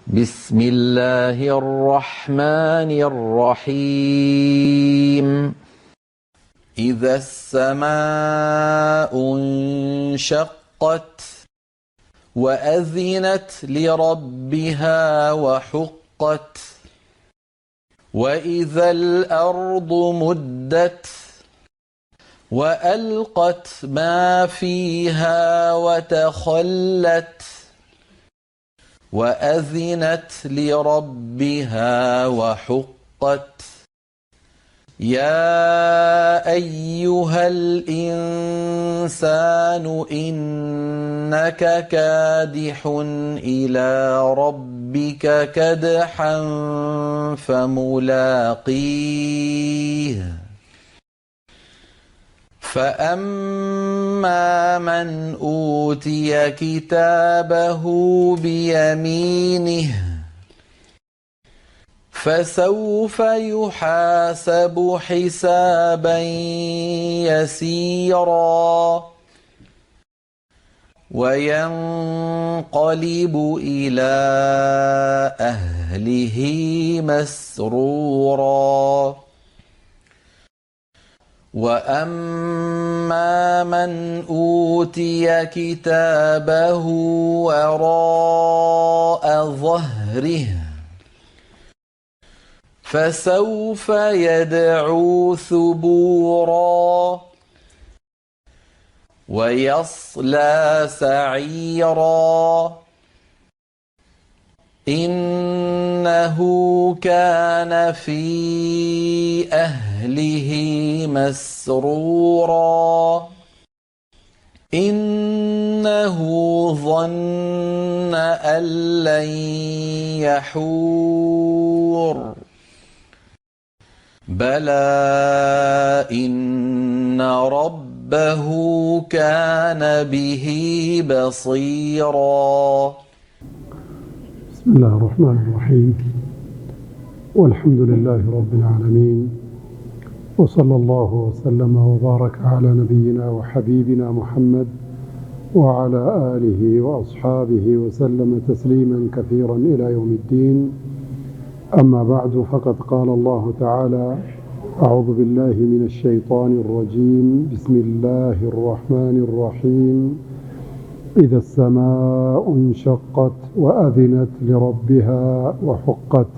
بسم الله الرحمن الرحيم إذا السماء انشقت وأذنت لربها وحقت وإذا الأرض مدت وألقت ما فيها وتخلت وأذنت لربها وحقت يا أيها الإنسان إنك كادح إلى ربك كدحا فملاقيه فأما من أوتي كتابه بيمينه فسوف يحاسب حسابا يسيرا وينقلب إلى أهله مسرورا وأما من أوتي كتابه وراء ظهره فسوف يدعو ثبورا ويصلى سعيرا إنه كان في أهله مسرورا إنه ظن أن لن يحور بلى إن ربه كان به بصيرا. بسم الله الرحمن الرحيم والحمد لله رب العالمين وصلى الله وسلم وبارك على نبينا وحبيبنا محمد وعلى آله وأصحابه وسلم تسليما كثيرا إلى يوم الدين. أما بعد فقد قال الله تعالى: أعوذ بالله من الشيطان الرجيم بسم الله الرحمن الرحيم إذا السماء انشقت وأذنت لربها وحقت.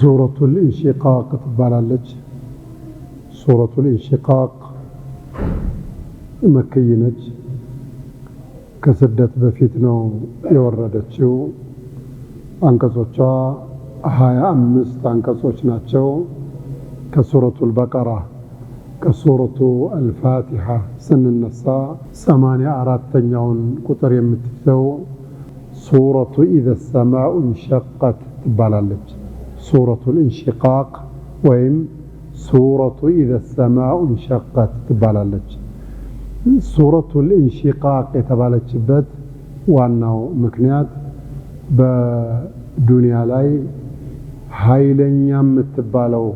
سورة الانشقاق تبالالج. سورة الانشقاق مكينج كسدت بفتنو يوردتشو አንቀጾቿ 25 አንቀጾች ናቸው። ከሱረቱል በቀራ ከሱረቱ አልፋቲሃ ስንነሳ 84ኛውን ቁጥር የምትይዘው ሱረቱ ኢዘ ሰማኡ እንሸቀት ትባላለች። ሱረቱል እንሽቃቅ ወይም ሱረቱ ኢዘ ሰማኡ እንሸቀት ትባላለች። ሱረቱል እንሽቃቅ የተባለችበት ዋናው ምክንያት በዱንያ ላይ ኃይለኛ የምትባለው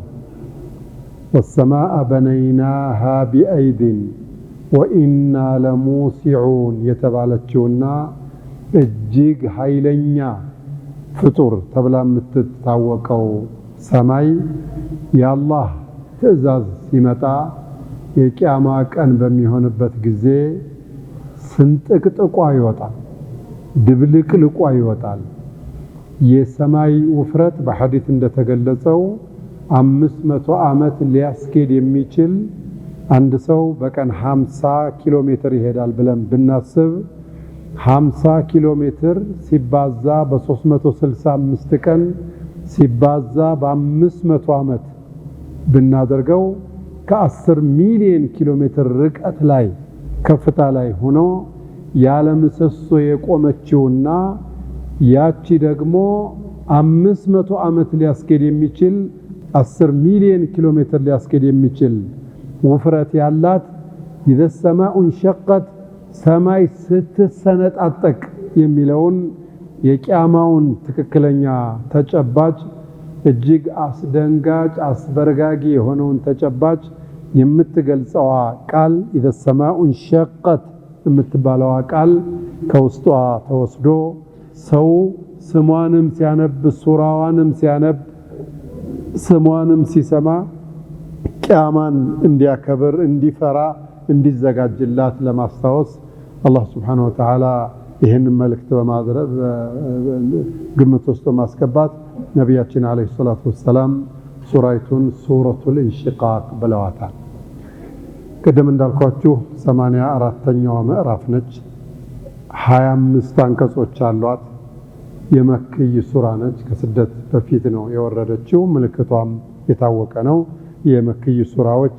والسماء بنيناها بأيد وإنا لموسعون የተባለችውና እጅግ ኃይለኛ ፍጡር ተብላ የምትታወቀው ሰማይ የአላህ ትዕዛዝ ሲመጣ የቂያማ ቀን በሚሆንበት ጊዜ ስንጥቅጥቋ ይወጣል፣ ድብልቅልቋ ይወጣል። የሰማይ ውፍረት በሐዲስ እንደተገለጸው 500 ዓመት ሊያስኬድ የሚችል አንድ ሰው በቀን 50 ኪሎ ሜትር ይሄዳል ብለን ብናስብ 50 ኪሎ ሜትር ሲባዛ በ365 ቀን ሲባዛ በ500 ዓመት ብናደርገው ከ10 ሚሊዮን ኪሎ ሜትር ርቀት ላይ ከፍታ ላይ ሆኖ ያለ ምሰሶ የቆመችውና ያቺ ደግሞ 500 ዓመት ሊያስኬድ የሚችል 10 ሚሊዮን ኪሎ ሜትር ሊያስኬድ የሚችል ውፍረት ያላት ኢዘ ሰማኡ እንሸቀት ሰማይ ስትሰነጣጠቅ የሚለውን የቂያማውን ትክክለኛ ተጨባጭ እጅግ አስደንጋጭ አስበርጋጊ የሆነውን ተጨባጭ የምትገልጸዋ ቃል ኢዘ ሰማኡ እንሸቀት የምትባለዋ ቃል ከውስጧ ተወስዶ ሰው ስሟንም ሲያነብ ሱራዋንም ሲያነብ ስሟንም ሲሰማ ቂያማን እንዲያከብር እንዲፈራ እንዲዘጋጅላት ለማስታወስ አላህ Subhanahu Wa Ta'ala ይሄንን መልእክት በማድረግ ግምት ውስጥ ማስገባት ነብያችን አለይሂ ሰላቱ ወሰለም ሱራይቱን ሱረቱል ኢንሺቃቅ ብለዋታል። ቀደም እንዳልኳችሁ 84ኛው ምዕራፍ ነች። 25 አንቀጾች አሏት። የመክይ ሱራ ነች። ከስደት በፊት ነው የወረደችው። ምልክቷም የታወቀ ነው። የመክይ ሱራዎች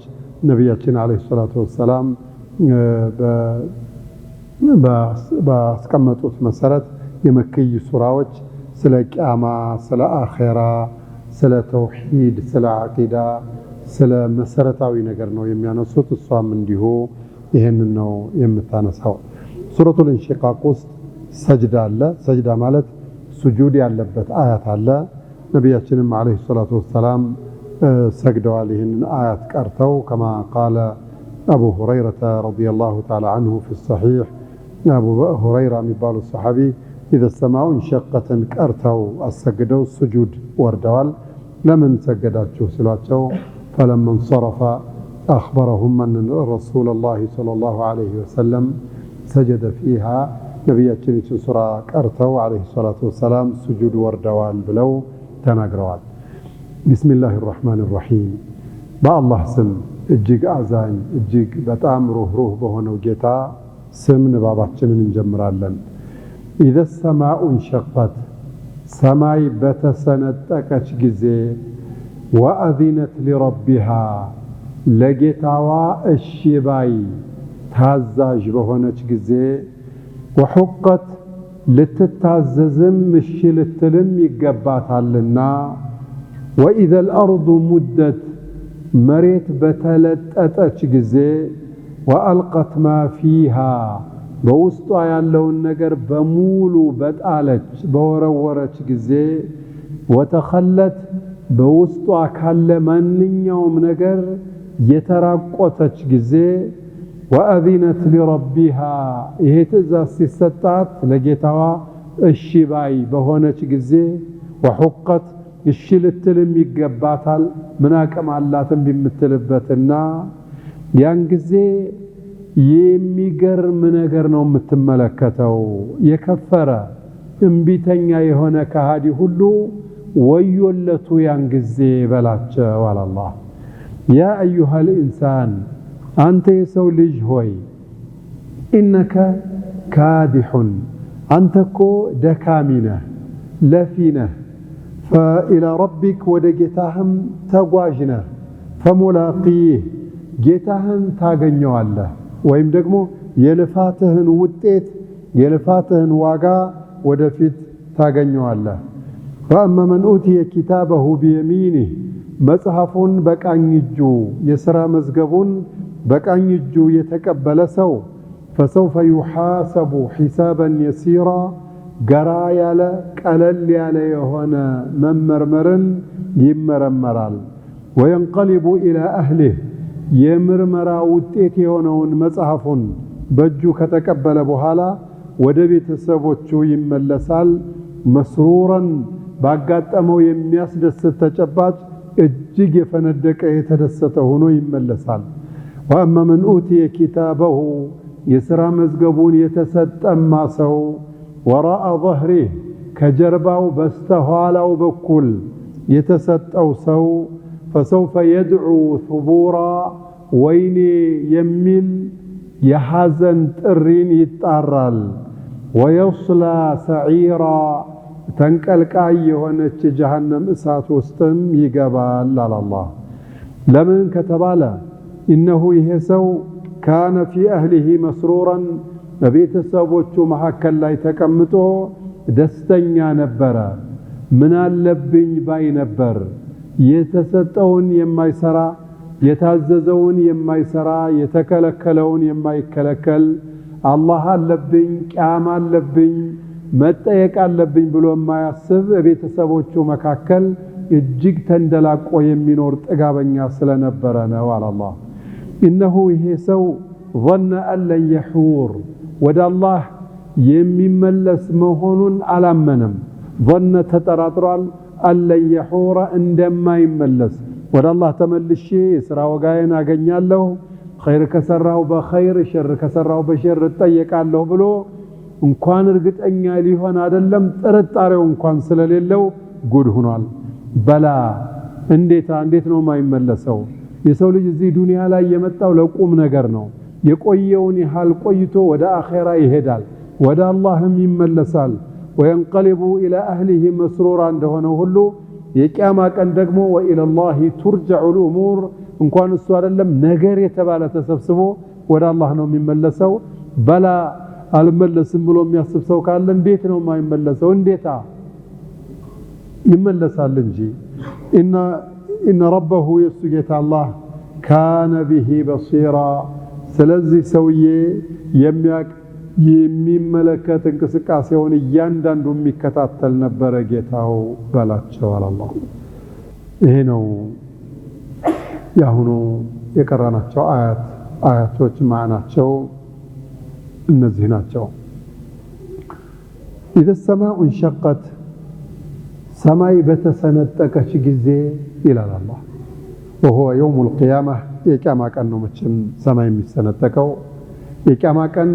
ነብያችን አለይሂ ሰላቱ ወሰለም ባስቀመጡት መሰረት የመክይ ሱራዎች ስለ ቂያማ፣ ስለ አኺራ፣ ስለ ተውሂድ፣ ስለ አቂዳ፣ ስለ መሰረታዊ ነገር ነው የሚያነሱት። እሷም እንዲሁ ይሄንን ነው የምታነሳው። ሱረቱል ኢንሺቃቅ ውስጥ ሰጅዳ አለ። ሰጅዳ ማለት ሱጁድ ያለበት አያት አለ። ነብያችንም አለይሂ ሰላቱ ወሰለም ሰግደዋል ይሄንን አያት ቀርተው ከማ ቃለ አቡ ሁረይራ ረዲየላሁ ተዓላ عنه في الصحيح አቡ ሁረይራ የሚባሉ ሰሃቢ إذا السماء انشقت ቀርተው አሰግደው ሱጁድ ወርደዋል። ለምን ሰገዳችሁ ሲሏቸው فلما انصرف أخبرهم أن رسول الله صلى الله عليه وسلم سجد فيها ነብያችን ሱራ ቀርተው عليه الصلاة والسلام ሱጁድ ወርደዋል ብለው ተናግረዋል። بسم الله الرحمن الرحيم በአላህ ስም እጅግ አዛኝ እጅግ በጣም ሩህሩህ በሆነው ጌታ ስም ንባባችንን እንጀምራለን። إذا السماء انشقت ሰማይ በተሰነጠቀች ጊዜ وأذنت لربها ለጌታዋ እሺ ባይ ታዛዥ በሆነች ጊዜ وحقت ልትታዘዝም እሺ ልትልም ይገባታልና وإذا الأرض مدت مريت بتلتتش ጊዜ وألقت ما فيها በውስጧ ያለውን ነገር በሙሉ በጣለች በወረወረች ጊዜ وتخلت በውስጧ ካለ ማንኛውም ነገር የተራቆተች ጊዜ وأذنت لربها ይሄ ትእዛዝ ሲሰጣት ለጌታዋ እሺ ባይ በሆነች ጊዜ وحقت እሺ ልትልም ይገባታል ምን አቅም አላትም ቢምትልበትና ያን ጊዜ የሚገርም ነገር ነው የምትመለከተው። የከፈረ እንቢተኛ የሆነ ከሃዲ ሁሉ ወዮለቱ ያን ጊዜ በላቸው አላህ። ያ አዩሃ الانسان አንተ የሰው ልጅ ሆይ ኢነከ ካዲሁን አንተኮ ደካሚነህ ለፊነህ فإلى ربك ودجتهم تواجنا فملاقيه جتهم تاجنيواله ويم دقمو يلفاتهن وديت يلفاتهن واقع ودفت تاجنيواله فأما من أوتي كتابه بيمينه مصحف بكأن يجو يسرى مزقبون بكأن يجو يتقبل سو فسوف يحاسب حسابا يسيرا قرا يالا قلل يالا يهونا ممرمرن يمرمرال وينقلب إلى أهله يمرمرا وطيت يهونون مصحفون بجو كتقبل بحالا ودبيت سبوچو يملسال مسرورا باقاتمو يمياسدست تچباج እጅግ የፈነደቀ የተደሰተ ሆኖ ይመለሳል وأما من أوتي كتابه يسرى مزقبون يتسطم سو وراء ظهره كجرباو بستهالاو بكل يتسطو سو فسوف يدعو ثبورا ويني يميل يحزن ترين يتطرل ويصلى سعيرا تنقلقاي يهونچ جهنم اسات وستم يغبال على الله لمن كتباله انه يهسو كان في اهله مسرورا ببيت سبوچو محكل لا تقمطو دستኛ ነበር ምን አለብኝ ባይ ነበር የተሰጠውን የማይሰራ የታዘዘውን የማይሰራ የተከለከለውን የማይከለከል አላህ አለብኝ ቂያማ አለብኝ መጠየቅ አለብኝ ብሎ የማያስብ ቤተሰቦቹ መካከል እጅግ ተንደላቆ የሚኖር ጥጋበኛ ስለነበረ ነው አላህ إنه ይሄ ሰው ظن أن لن يحور ወደ አላህ የሚመለስ መሆኑን አላመነም ظن ተጠራጥሯል አለን يحور እንደማይመለስ ወደ አላህ ተመልሼ የሥራ ወጋዬን አገኛለሁ ኸይር ከሰራው በኸይር ሸር ከሰራው በሸር እጠየቃለሁ ብሎ እንኳን እርግጠኛ ሊሆን አይደለም ጥርጣሬው እንኳን ስለሌለው ጉድ ሆኗል በላ እንዴት ነው ማይመለሰው የሰው ልጅ እዚህ ዱንያ ላይ የመጣው ለቁም ነገር ነው የቆየውን ያህል ቆይቶ ወደ አኺራ ይሄዳል ወደ አላህም ይመለሳል ወينقلب الى اهله مسرورا እንደሆነ ሁሉ የቂያማ ቀን ደግሞ وإلى الله ترجع الامور እንኳን እሱ አይደለም ነገር የተባለ ተሰብስቦ ወደ አላህ ነው የሚመለሰው በላ አልመለስም ብሎ የሚያስብ ሰው ካለ እንዴት ነው ማይመለሰው እንዴታ ይመለሳል እንጂ ان ربه يسجد الله كان به بصيرا ስለዚህ ሰውዬ የሚመለከት እንቅስቃሴውን እያንዳንዱ የሚከታተል ነበር ጌታው በላቸው አላህ ይሄ ነው ያሁኑ የቀራናቸው አያቶች ማዕናቸው እነዚህ ናቸው إذا السماء انشقت ሰማይ በተሰነጠቀች ጊዜ ይላል አላህ وهو يوم القيامة የቂያማ ቀን ነው መቼም ሰማይ የሚሰነጠቀው የቂያማ ቀን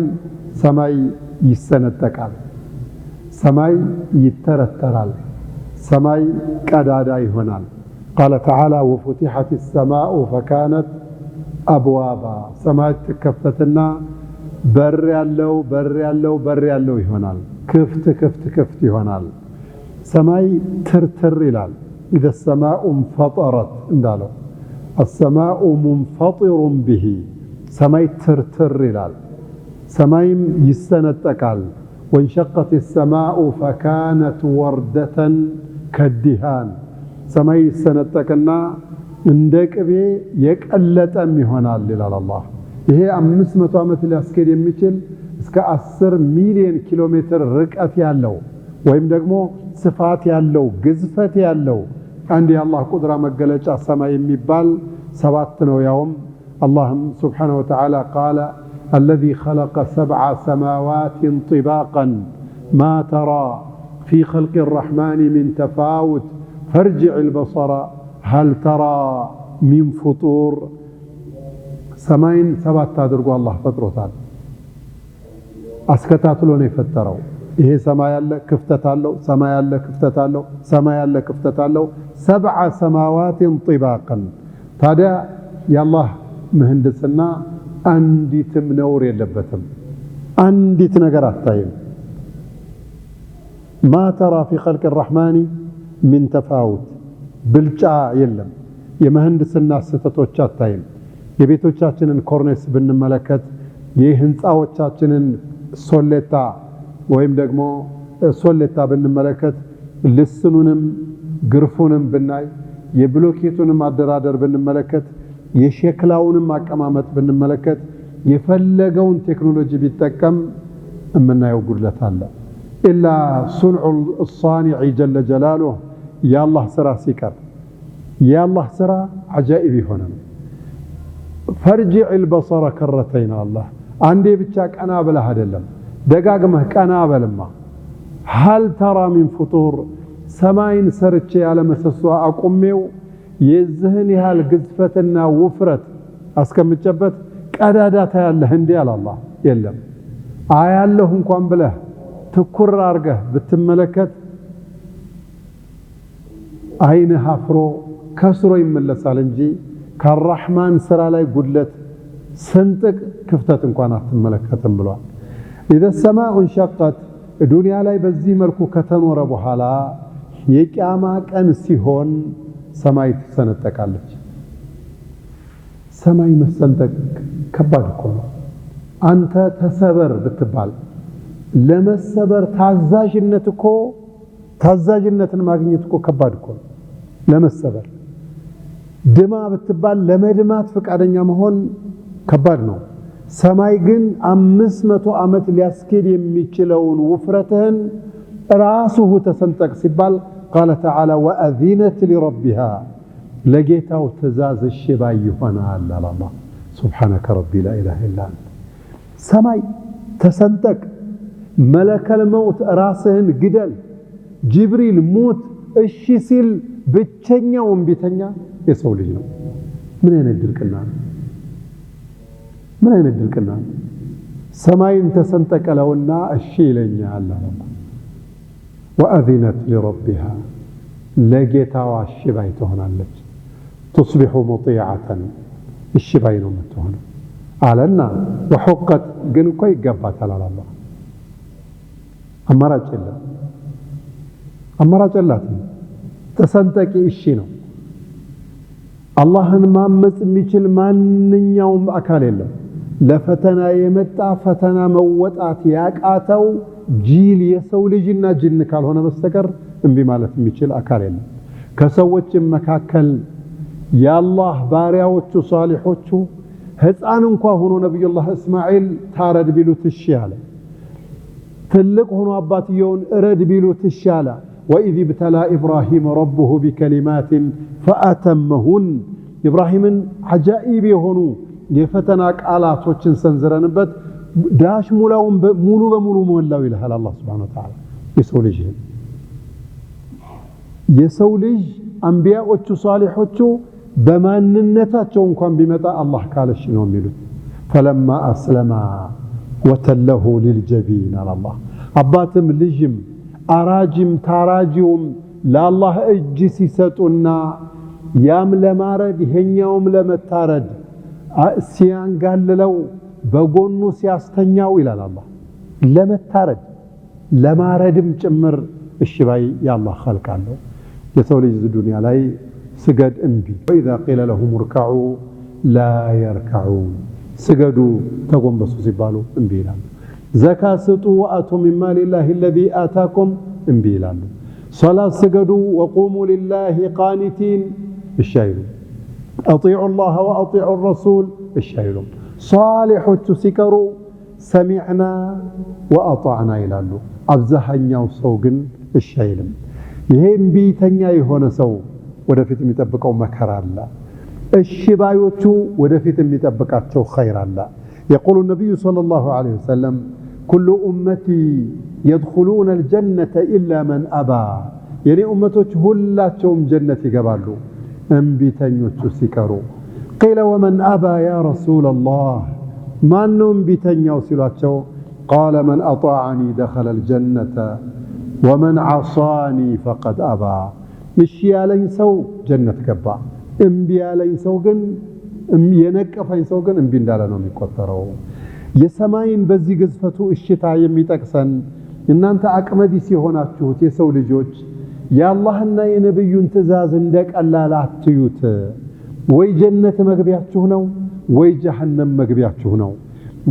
ሰማይ ይሰነጠቃል ሰማይ ይተረተራል ሰማይ ቀዳዳ ይሆናል قال تعالى وفتحت السماء فكانت أبوابا ሰማይ ተከፈተና በር ያለው ይሆናል ክፍት ይሆናል ሰማይ ትርትር ይላል إذا السماء انفطرت እንዳለው السماء منفطر به ሰማይ ትርትር ይላል ሰማይም ይሰነጠቃል وانشقت السماء فكانت وردة كالدهان ሰማይ ይሰነጠቅና እንደ ቅቤ የቀለጠም ይሆናል ይላል አላህ ይሄ 500 ዓመት ሊያስኬድ የሚችል እስከ 10 ሚሊዮን ኪሎ ሜትር ርቀት ያለው ወይም ደግሞ ስፋት ያለው ግዝፈት ያለው አንድ የአላህ ቁድራ መገለጫ ሰማይ የሚባል ሰባት ነው ያውም አላህም Subhanahu Wa Ta'ala قال الذي خلق 7 سماوات طباقا ما ترى في خلق الرحمن من تفاوت فارجع البصر هل ترى من فطور ሰማይን ሰባት አድርጎ አላህ ፈጥሮታል አስከታትሎ ነው የፈጠረው ይሄ ሰማይ ያለ ክፍተት አለው ሰማይ ያለ ክፍተት አለው ሰማይ ያለ ክፍተት አለው 7 سماوات طباقا ታዲያ የአላህ ምህንድስና አንዲትም ነውር የለበትም አንዲት ነገር አታይም ما ترى في خلق الرحمن من تفاوت ብልጫ የለም የምህንድስና ስህተቶች አታይም የቤቶቻችንን ኮርኔስ ብንመለከት የህንጻዎቻችንን ሶሌታ ወይም ደግሞ ሶሌታ ብንመለከት ልስኑንም ግርፉንም ብናይ የብሎኬቱንም አደራደር ብንመለከት የሸክላውንም አቀማመጥ ብንመለከት የፈለገውን ቴክኖሎጂ ቢጠቀም የምናየው ጉድለት አለ ኢላ ሱንዑ الصانع جل جلاله يا الله ስራ ሲቀር يا الله ስራ عجائب ይሆናል فرجع البصر كرتين الله አንዴ ብቻ ቀና ብለህ አይደለም ደጋግመህ ቀና በልማ هل ترى من فطور ሰማይን ሰርቼ ያለ መሰሶ አቁሜው የዝህን ያህል ግዝፈትና ውፍረት አስከምጨበት ቀዳዳታ ያለህ እንዴ አላህ የለም አያለሁ እንኳን ብለህ ትኩር አርገህ ብትመለከት አይንህ አፍሮ ከስሮ ይመለሳል እንጂ ከረህማን ስራ ላይ ጉድለት ሰንጥቅ ክፍተት እንኳን አትመለከተም ብሏል إذا السماء انشقت ዱንያ ላይ በዚህ መልኩ ከተኖረ በኋላ የቂያማ ቀን ሲሆን ሰማይ ትሰነጠቃለች ሰማይ መሰንጠቅ ከባድ እኮ ነው አንተ ተሰበር ብትባል ለመሰበር ታዛዥነትን ማግኘት እኮ ከባድ እኮ ነው ለመሰበር ድማ ብትባል ለመድማት ፈቃደኛ መሆን ከባድ ነው ሰማይ ግን 500 ዓመት ሊያስኬድ የሚችለውን ውፍረትህን ራሱሁ ተሰንጠቅ ሲባል قال تعالى وأذنت لربها لجيتاو تزاز الشبا يهنا على الله سبحانك ربي لا إله إلا أنت سماي تسنتك መለከል መውት ራስህን ግደል ጅብሪል ሞት እሺ ሲል ብቸኛው እምቢተኛ የሰው ልጅ ነው ምን አይነት ድርቅና ምን አይነት ድርቅና ሰማይን ተሰንጠቀለውና እሺ ይለኛል አላህ وأذنت لربها لجيتها الشباي تهونالج تصبح مطيعة الشباي نوم تهون علنا وحقت جن كوي جبت على الله أمرت الله تسنتك إشينو الله ما ميشل من يوم أكل الله لفتنا يمتع فتنا موت أتياك أتو جيل يسول جنا جن قال هنا بستكر انبي مالت ميشل أكل الله كسوت مكاكل يا الله بارياوچو صالحوچو هፃን እንኳን ሆኖ ነብዩላህ እስማኤል ታረድ ቢሉት ይሻለ ትልቅ ሆኖ አባትየውን እረድ ቢሉት ይሻለ وإذ ابتلى إبراهيم ربه بكلمات فأتمهن إبراهيمن عجائب يهونو የፈተና ቃላቶችን ሰንዝረንበት ዳሽ ሙላውን ሙሉ በሙሉ ሞላው ይላል አላህ Subhanahu Wa Ta'ala የሰው ልጅ አንቢያዎቹ ሷሊሖቹ በማንነታቸው እንኳን ቢመጣ አላህ ካለሽ ነው የሚሉት فلما أسلم وتله للجبين على الله አባትም ልጅም አራጅም ታራጂውም ለአላህ እጅ ሲሰጡና ያም ለማረድ ይሄኛውም ለመታረድ ሲያንጋልለው በጎኑ ሲያስተኛው ይላል አላህ ለመታረድ ለማረድም ጭምር እሺ ባይ ያላህ ኸልቃለው የሰው ልጅ ዱንያ ላይ سجد انبي واذا قيل لهم اركعوا لا يركعون سجدوا تقوم بس سيبالو انبي لان زكاه سطوا واتوا من مال الله الذي اتاكم انبي لان صلاه سجدوا وقوموا لله قانتين الشايل اطيعوا الله واطيعوا الرسول الشايل صالح تسكروا سمعنا واطعنا يلالو ابزحኛው ሰው ግን الشايل ይሄም ቢተኛ የሆነ ሰው ወደፊት የሚጠብቀው መከራ አለ እሺ ባዮቹ ወደፊት የሚጠብቃቸው ኸይር አለ يقول النبي صلى الله عليه وسلم كل امتي يدخلون الجنه الا من ابى يعني امتوች ሁላቸውም ጀነት ይገባሉ እንቢተኞቹ ሲቀሩ قيل ومن ابى يا رسول الله ማነው እንቢተኛው ሲሏቸው قال من اطاعني دخل الجنه ومن عصاني فقد ابى እሺ ያለኝ ሰው ጀነት ገባ እምቢ ያለኝ ሰው ግን የነቀፈኝ ሰው ግን እምቢ እንዳለ ነው የሚቆጠረው የሰማይን በዚህ ግዝፈቱ እሽታ የሚጠቅሰን እናንተ አቅመቢስ የሆናችሁት የሰው ልጆች ያላህና የነብዩን ትእዛዝ እንደቀላል አትዩት ወይ ጀነት መግቢያችሁ ነው ወይ ጀሃነም መግቢያችሁ ነው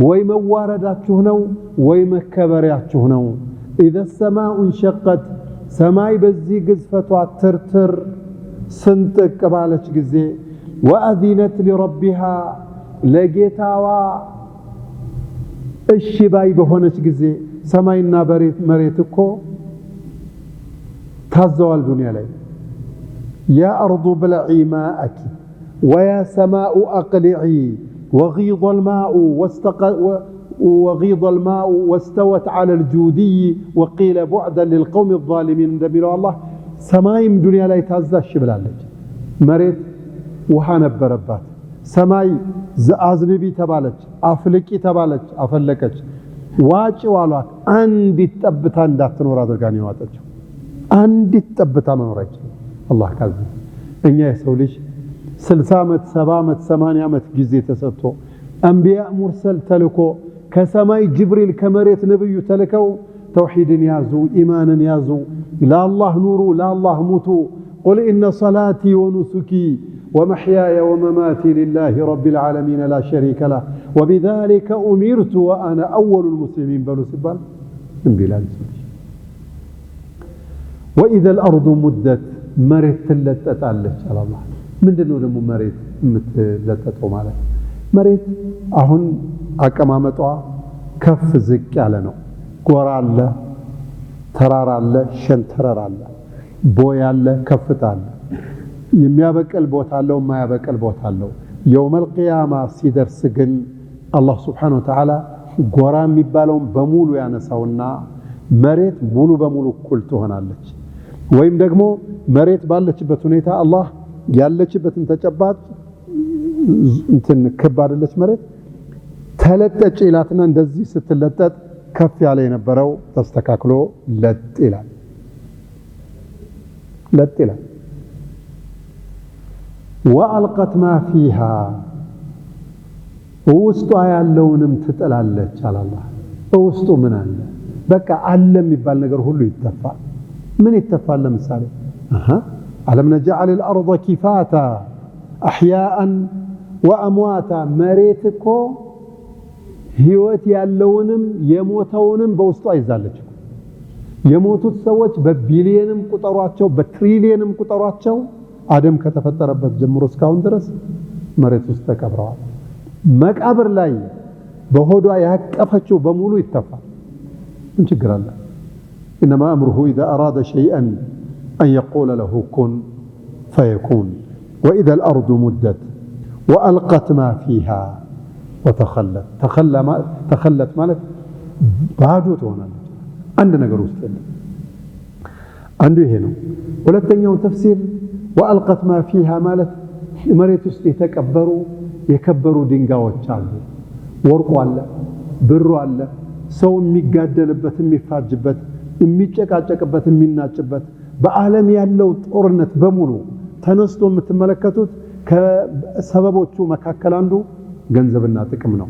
ወይ መዋረዳችሁ ነው ወይ መከበሪያችሁ ነው اذا السماء انشقت ሰማይ በዚህ ግዝፈቷ ትርትር ስንጥቅ ባለች ጊዜ وأذنت لربها ለጌታዋ እሺ ባይ በሆነች ጊዜ ሰማይና መሬት እኮ ታዘዋል ዱንያ ላይ يا أرض بلعي ماءك ويا سماء أقلعي وغيض الماء واستوت على الجودي وقيل بعدا للقوم الظالمين እንደሚለው الله ሰማይም ዱንያ ላይ ታዛሽ ብላለች መሬት ውሃ ነበረባት ሰማይ አዝንቢ ተባለች አፍልቂ ተባለች አፈለቀች ዋጭ ዋሏት አንዲት ጠብታ እንዳትኖር አድርጋ ነው ያወጣችው አንዲት ጠብታ መኖረች አላህ ካዘ እኛ የሰው ልጅ 60 ዓመት 70 ዓመት 80 ዓመት ጊዜ ተሰጥቶ አንቢያ ሙርሰል ተልኮ ከሰማይ ጅብሪል ከመሬት ነብዩ ተልከው ተውሂድን ያዙ ኢማንን ያዙ ለአላህ ኑሩ ለአላህ ሙቱ قل إن صلاتي ونسكي ومحياي ومماتي لله رب العالمين لا شريك له وبذلك أمرت وأنا أول المسلمين بلو سبال انبلال وإذا الأرض مدت مرت تلتت عليك على الله من دنو دمو مرت متلتتو مالك مرت أهن አቀማመጧ ከፍ ዝቅ ያለ ነው ጎራ አለ ተራራ አለ ሸንተረር አለ ቦይ አለ ከፍታ አለ የሚያበቀል ቦታ አለው የማያበቀል ቦታ አለው የውመል ቂያማ ሲደርስ ግን አላህ Subhanahu Wa Ta'ala ጎራ የሚባለውን በሙሉ ያነሳውና መሬት ሙሉ በሙሉ እኩል ትሆናለች ወይም ደግሞ መሬት ባለችበት ሁኔታ አላህ ያለችበትን ተጨባጭ እንትን ክብ አይደለች መሬት ተለጠጭ ይላትና እንደዚህ ስትለጠጥ ከፍ ያለ የነበረው ተስተካክሎ ለጥ ይላል ወአልቀት ማ ፊሃ ውስጧ ያለውንም ትጥላለች አላህ ውስጡ ምን አለ በቃ አለ የሚባል ነገር ሁሉ ይተፋል ምን ይተፋል ለምሳሌ አለም ነجعل الارض كفاتا احياء وامواتا መሬትኮ ህይወት ያለውንም የሞተውንም በውስጧ ይዛለች የሞቱት ሰዎች በቢሊየንም ቁጥሯቸው በትሪሊየንም ቁጥሯቸው አደም ከተፈጠረበት ጀምሮ እስካሁን ድረስ መሬት ውስጥ ተቀብረዋል መቃብር ላይ በሆዷ ያቀፈችው በሙሉ ይተፋል ምን ችግር አለ انما امره اذا اراد شيئا ان يقول له كن فيكون واذا الارض مدت والقت ما فيها وتخلت ማለት ባዶ ትሆናለች አንድ ነገር ውስጥ የለም አንዱ ይሄ ነው ሁለተኛው ተፍሲር والقت ما فيها ማለት መሬት ውስጥ የተቀበሩ የከበሩ ድንጋዮች አሉ ወርቁ አለ ብሩ አለ ሰው የሚጋደልበት የሚፋጅበት የሚጨቃጨቅበት የሚናጭበት በአለም ያለው ጦርነት በሙሉ ተነስቶ የምትመለከቱት ከሰበቦቹ መካከል አንዱ ገንዘብና ጥቅም ነው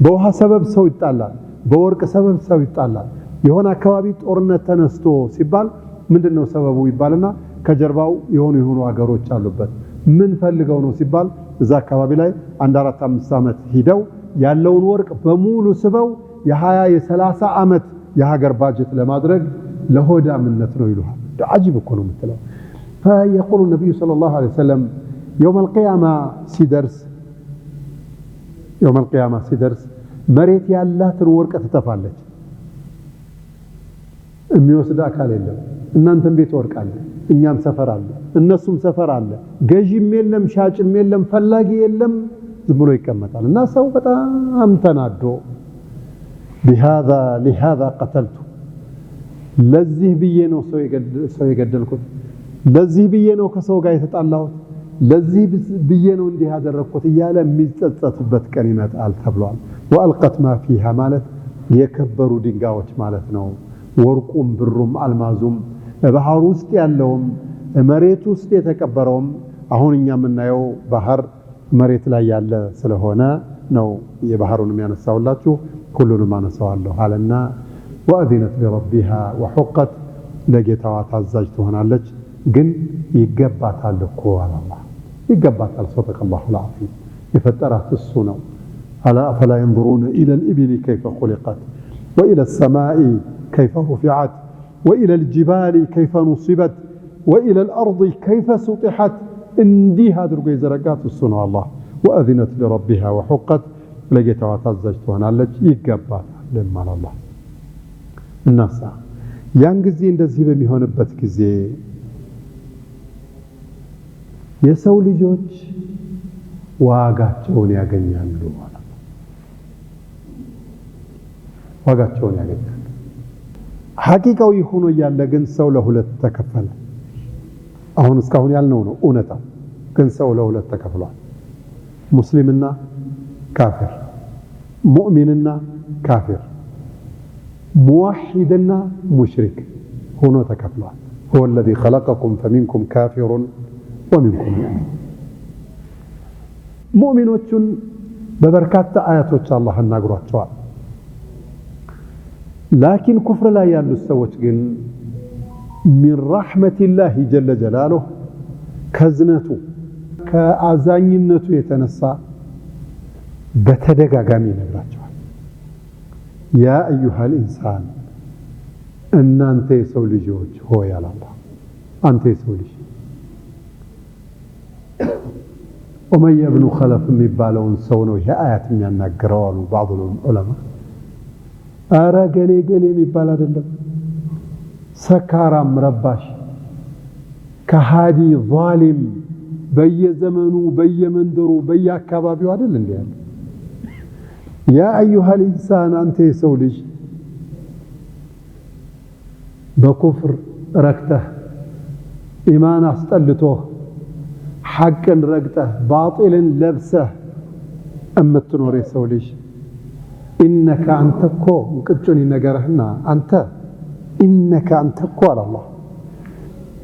በውሃ ሰበብ ሰው ይጣላል በወርቅ ሰበብ ሰው ይጣላል የሆነ አካባቢ ጦርነት ተነስቶ ሲባል ምንድነው ሰበቡ ይባልና ከጀርባው የሆኑ ሀገሮች አሉበት ምን ፈልገው ነው ሲባል እዛ አካባቢ ላይ 4-5 አመት ሂደው ያለውን ወርቅ በሙሉ ስበው የ20 የ30 አመት የሀገር ባጀት ለማድረግ ለሆዳምነት ነው ይሉሃል አጂብ እኮ ነው የምትለው فيقول النبي صلى الله عليه وسلم يوم القيامة ሲደርስ መሬት ያላትን ወርቅ ትተፋለች የሚወስድ አካል የለም እናንተም ቤት ወርቅ አለ እኛም ሰፈር አለ እነሱም ሰፈር አለ ገዢም የለም ሻጭም የለም ፈላጊ የለም ዝም ብሎ ይቀመጣል እና ሰው በጣም ተናዶ لهذا قتلت ለዚህ ብዬ ነው ሰው የገደልኩት ለዚህ ብዬ ነው ከሰው ጋር የተጣላሁት ለዚህ ብዬ ነው እንዲህ ያደረኩት እያለ የሚጸጸትበት ቀን ይመጣል ተብሏል والقت ما فيها ማለት የከበሩ ድንጋዮች ማለት ነው ወርቁም ብሩም አልማዙም ባህር ውስጥ ያለውም መሬት ውስጥ የተቀበረውም አሁን እኛ የምናየው ባህር መሬት ላይ ያለ ስለሆነ ነው የባህሩን የሚያነሳውላችሁ ሁሉንም አነሳዋለሁ አለና وأذنت لربها وحقت ለጌታዋ ታዛዥ ትሆናለች ግን ይገባታል እኮ አላህ ይገባታል صدق الله العظيم የፈጠራት እሱ ነው ألا فلا ينظرون إلى الإبل كيف خلقت وإلى السماء كيف رفعت وإلى الجبال كيف نصبت وإلى الأرض كيف سطحت انديها درجة زرقات السنة الله وأذنت لربها وحقت لقيتها تعزجتها على يقبات لما الله الناس ينجزي እንደዚህ በሚሆንበት ጊዜ የሰው ልጆች ዋጋቸውን ያገኛሉ ዋጋቸውን ያገኛሉ ሐቂቃው ሆኖ ያለ ግን ሰው ለሁለት ተከፈለ አሁን እስካሁን ያልነው ነው እውነታ ግን ሰው ለሁለት ተከፍሏል ሙስሊምና ካፊር ሙእሚንና ካፊር موحدنا مشرك هنا تكفلوا هو الذي خلقكم فمنكم كافر ومنكم مؤمن مؤمنون ببركات آيات الله الناقرات لكن كفر لا يالو السوچ ግን من رحمة الله جل جلاله كزنته كأزانينته የተነሳ በተደጋጋሚ ነግራቸው يا أيها الإنسان أنت يسولجوج هو يا الله أنت يسولج ومن يبن خلف مبالون سونو هي آيات من ينقرون بعض العلماء أرى قلي مبالا دلم سكارا مرباش كهادي ظالم بي زمنو بي مندرو بي كبابي وعدل اللي ያ አዩሃ الانسان አንተ የሰው ልጅ በኩፍር ረክተህ ኢማን አስጠልቶህ ሐቅን ረግጠህ ባጢልን ለብሰህ እምትኖር የሰው ልጅ ኢነከ አንተኮ እንቅጩን ይነገርህና አንተ ኢነከ አንተኮ አለ አላህ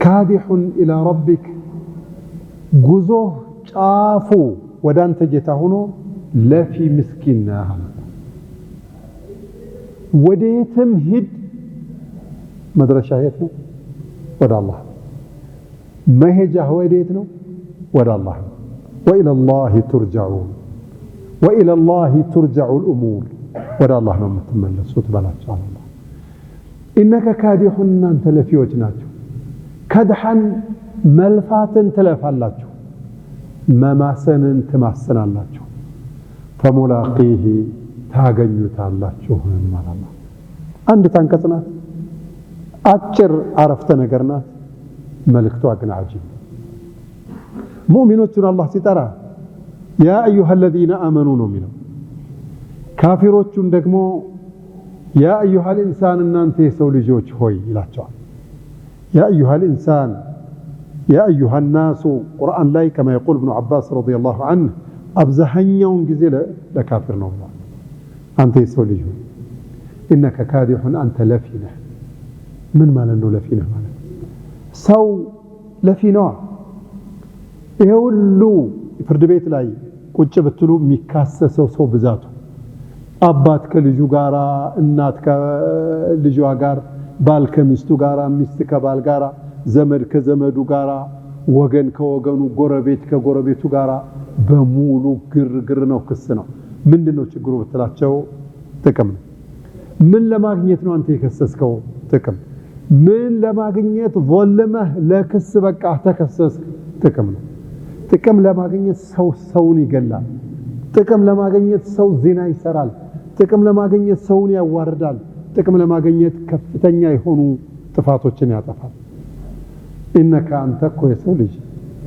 ካዲሑን ኢላ ረቢክ ጉዞህ ጫፉ ወደ አንተ ጌታ ሆኖ ለፊ ምስኪን ነህ ወዴትም ሂድ መድረሻ የት ነው ወደ አላህ መሄጃህ ወዴት ነው ወደ አላህ ወኢላ አላህ ትርጀዑን ወኢላ አላህ ትርጀዑ الامور ወደ አላህ ነው የምትመለሱት በላቸው አላህ ኢነከ ካዲሑን አንተ ለፊዎች ናቸው ከድሐን መልፋትን ትለፋላችሁ መማሰንን ትማሰናላችሁ ፈሙላቂህ ታገኙታላችሁ ማለት ነው አንድ ታንቀጽ ናት አጭር አረፍተ ነገር ናት መልእክቷ ግን አጂብ ሙእሚኖችን አላህ ሲጠራ ያ አዩሃ الذين آمنوا ነው የሚለው ካፊሮቹን ደግሞ ያ አዩሃ الانسان እናንተ የሰው ልጆች ሆይ ይላቸዋል ያ አዩሃ الانسان ያ አዩሃ الناس ቁርአን ላይ كما يقول ابن عباس رضي الله عنه አብዛኛውን ጊዜ ለካፊር ነው አንተ የሰው ልጅ ሆይ انك كادح انت لفينه ምን ማለት ነው ለፊነህ ማለት ሰው ለፊነው ይሄ ሁሉ ፍርድ ቤት ላይ ቁጭ ብትሉ የሚካሰሰው ሰው ብዛቱ አባት ከልጁ ጋራ እናት ከልጇ ጋር ባል ከሚስቱ ጋራ ሚስት ከባል ጋራ ዘመድ ከዘመዱ ጋራ ወገን ከወገኑ ጎረቤት ከጎረቤቱ ጋራ በሙሉ ግርግር ነው ክስ ነው ምንድነው ችግሩ ብትላቸው ጥቅም ነው ምን ለማግኘት ነው አንተ የከሰስከው ጥቅም ምን ለማግኘት ወለመህ ለክስ በቃ ተከሰስክ ጥቅም ነው ጥቅም ለማግኘት ሰውን ይገላል ጥቅም ለማግኘት ሰው ዚና ይሰራል ጥቅም ለማግኘት ሰውን ያዋርዳል ጥቅም ለማግኘት ከፍተኛ የሆኑ ጥፋቶችን ያጠፋል ኢነከ አንተኮ የሰው ልጅ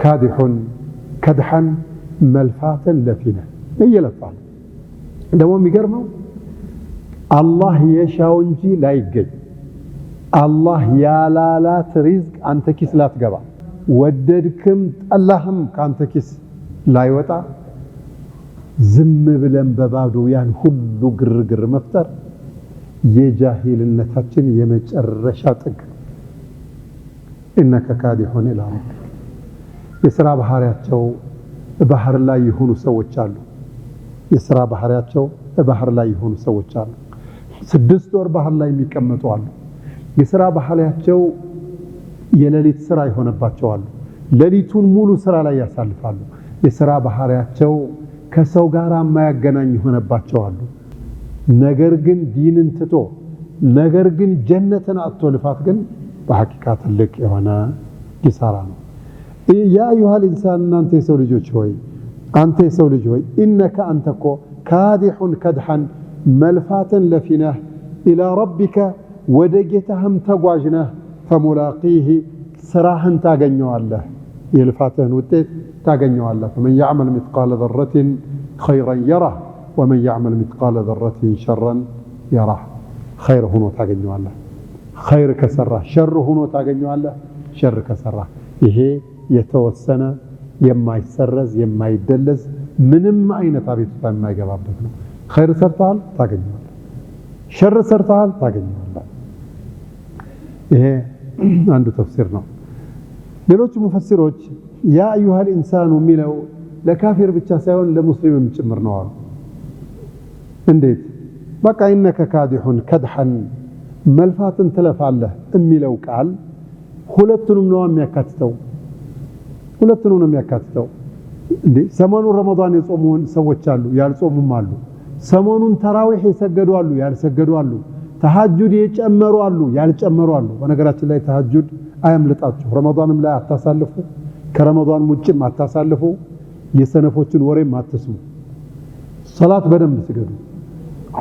ካዲሑን ከድሐን መልፋተን ለፊነ እየለፋል ደግሞ የሚገርመው አላህ የሻው እንጂ ላይገኝ አላህ ያላላት ሪዝቅ አንተ ኪስ ላትገባ ወደድክም ጠላህም ካንተ ኪስ ላይወጣ ዝም ብለን በባዶ ያን ሁሉ ግርግር መፍጠር የጃሂልነታችን የመጨረሻ ጥግ ኢነከ ካዲሑን ኢላ ረቢክ የሥራ ባህሪያቸው ባህር ላይ የሆኑ ሰዎች አሉ የሥራ ባህሪያቸው ባህር ላይ የሆኑ ሰዎች አሉ 6 ወር ባህር ላይ የሚቀመጡ አሉ የሥራ ባህሪያቸው የሌሊት ሥራ ይሆነባቸዋል ሌሊቱን ሙሉ ሥራ ላይ ያሳልፋሉ የሥራ ባህሪያቸው ከሰው ጋር የማያገናኝ ይሆነባቸዋል ነገር ግን ዲንን ትቶ ነገር ግን ጀነትን አጥቶ ልፋት ግን በሐቂቃ ትልቅ የሆነ ኪሳራ ነው ያ አዩሃ الانسان አንተ የሰው ልጆች ሆይ አንተ የሰው ልጅ ሆይ ኢነከ አንተኮ ካዲሑን ከድሐን መልፋተን ለፊነህ ኢላ ረቢከ ወደ ጌታህም ተጓዥነህ ፈሙላቂህ ስራህን ታገኘዋለህ የልፋትህን ውጤት ታገኘዋለህ فمن يعمل مثقال ذرة خيرا يره ومن يعمل مثقال ذرة شرا يره خير ሆኖ ታገኘዋለህ خير ከሰራ ሸር ሆኖ ታገኘዋለህ ሸር ከሰራ ይሄ የተወሰነ የማይሰረዝ የማይደለዝ ምንም አይነት አቤቱታ የማይገባበት ነው خير ሰርተሃል ታገኘዋለህ ሸር ሰርተሃል ታገኘዋለህ ይሄ አንዱ ተፍሲር ነው ሌሎች ሙፈሲሮች ያ አዩሃ الانسان ሚለው ለካፊር ብቻ ሳይሆን ለሙስሊምም ጭምር ነው አሉ እንዴት በቃ ኢነከ ካዲሑን ከድሐን መልፋትን ትለፋለህ የሚለው ቃል ሁለቱንም ነው የሚያካትተው እንዴ ሰሞኑን ረመዳን የጾሙን ሰዎች አሉ ያልጾሙም አሉ ሰሞኑን ተራዊህ የሰገዱ አሉ ያልሰገዱ አሉ ተሐጁድ የጨመሩ አሉ ያልጨመሩ አሉ በነገራችን ላይ ተሐጁድ አያምልጣችሁ ረመዳንም ላይ አታሳልፉ ከረመዳን ውጭም አታሳልፉ የሰነፎችን ወሬም አትስሙ ሶላት በደንብ ስገዱ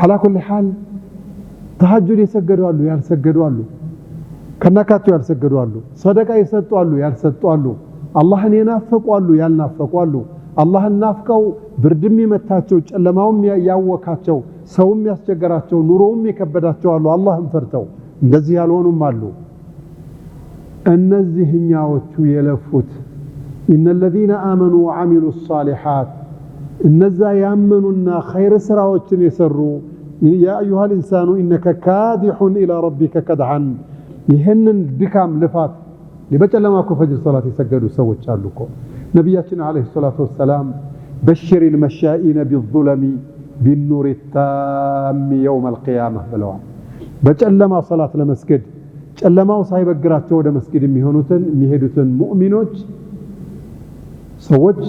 على كل حال ተሐጁድ የሰገዱ አሉ ያልሰገዱ አሉ ከነካቸው ያልሰገዱ አሉ ሰደቃ የሰጡ አሉ ያልሰጡ አሉ አላህን የናፈቁ አሉ ያልናፈቁ አሉ አላህን ናፍቀው ብርድም የመታቸው ጨለማውም ያወካቸው ሰውም ያስቸገራቸው ኑሮውም የከበዳቸው አሉ አላህን ፈርተው እንደዚህ ያልሆኑም አሉ እነዚህኛዎቹ የለፉት إن الذين آمنوا وعملوا الصالحات እነዛ ያመኑና ኸይር ስራዎችን የሰሩ يا أيها الإنسان إنك كادح إلى ربك كدحا ይሄንን ድካም ልፋት ለበጨለማ እኮ ፈጅር ሶላት የሰገዱ ሰዎች አሉ እኮ ነብያችን አለይሂ ሰላቱ ወሰለም بشر المشائين بالظلم بالنور التام يوم القيامة ብለዋል በጨለማ ሶላት ለመስገድ ጨለማው ሳይበግራቸው ወደ መስጊድ የሚሄዱትን ሙእሚኖች ሰዎች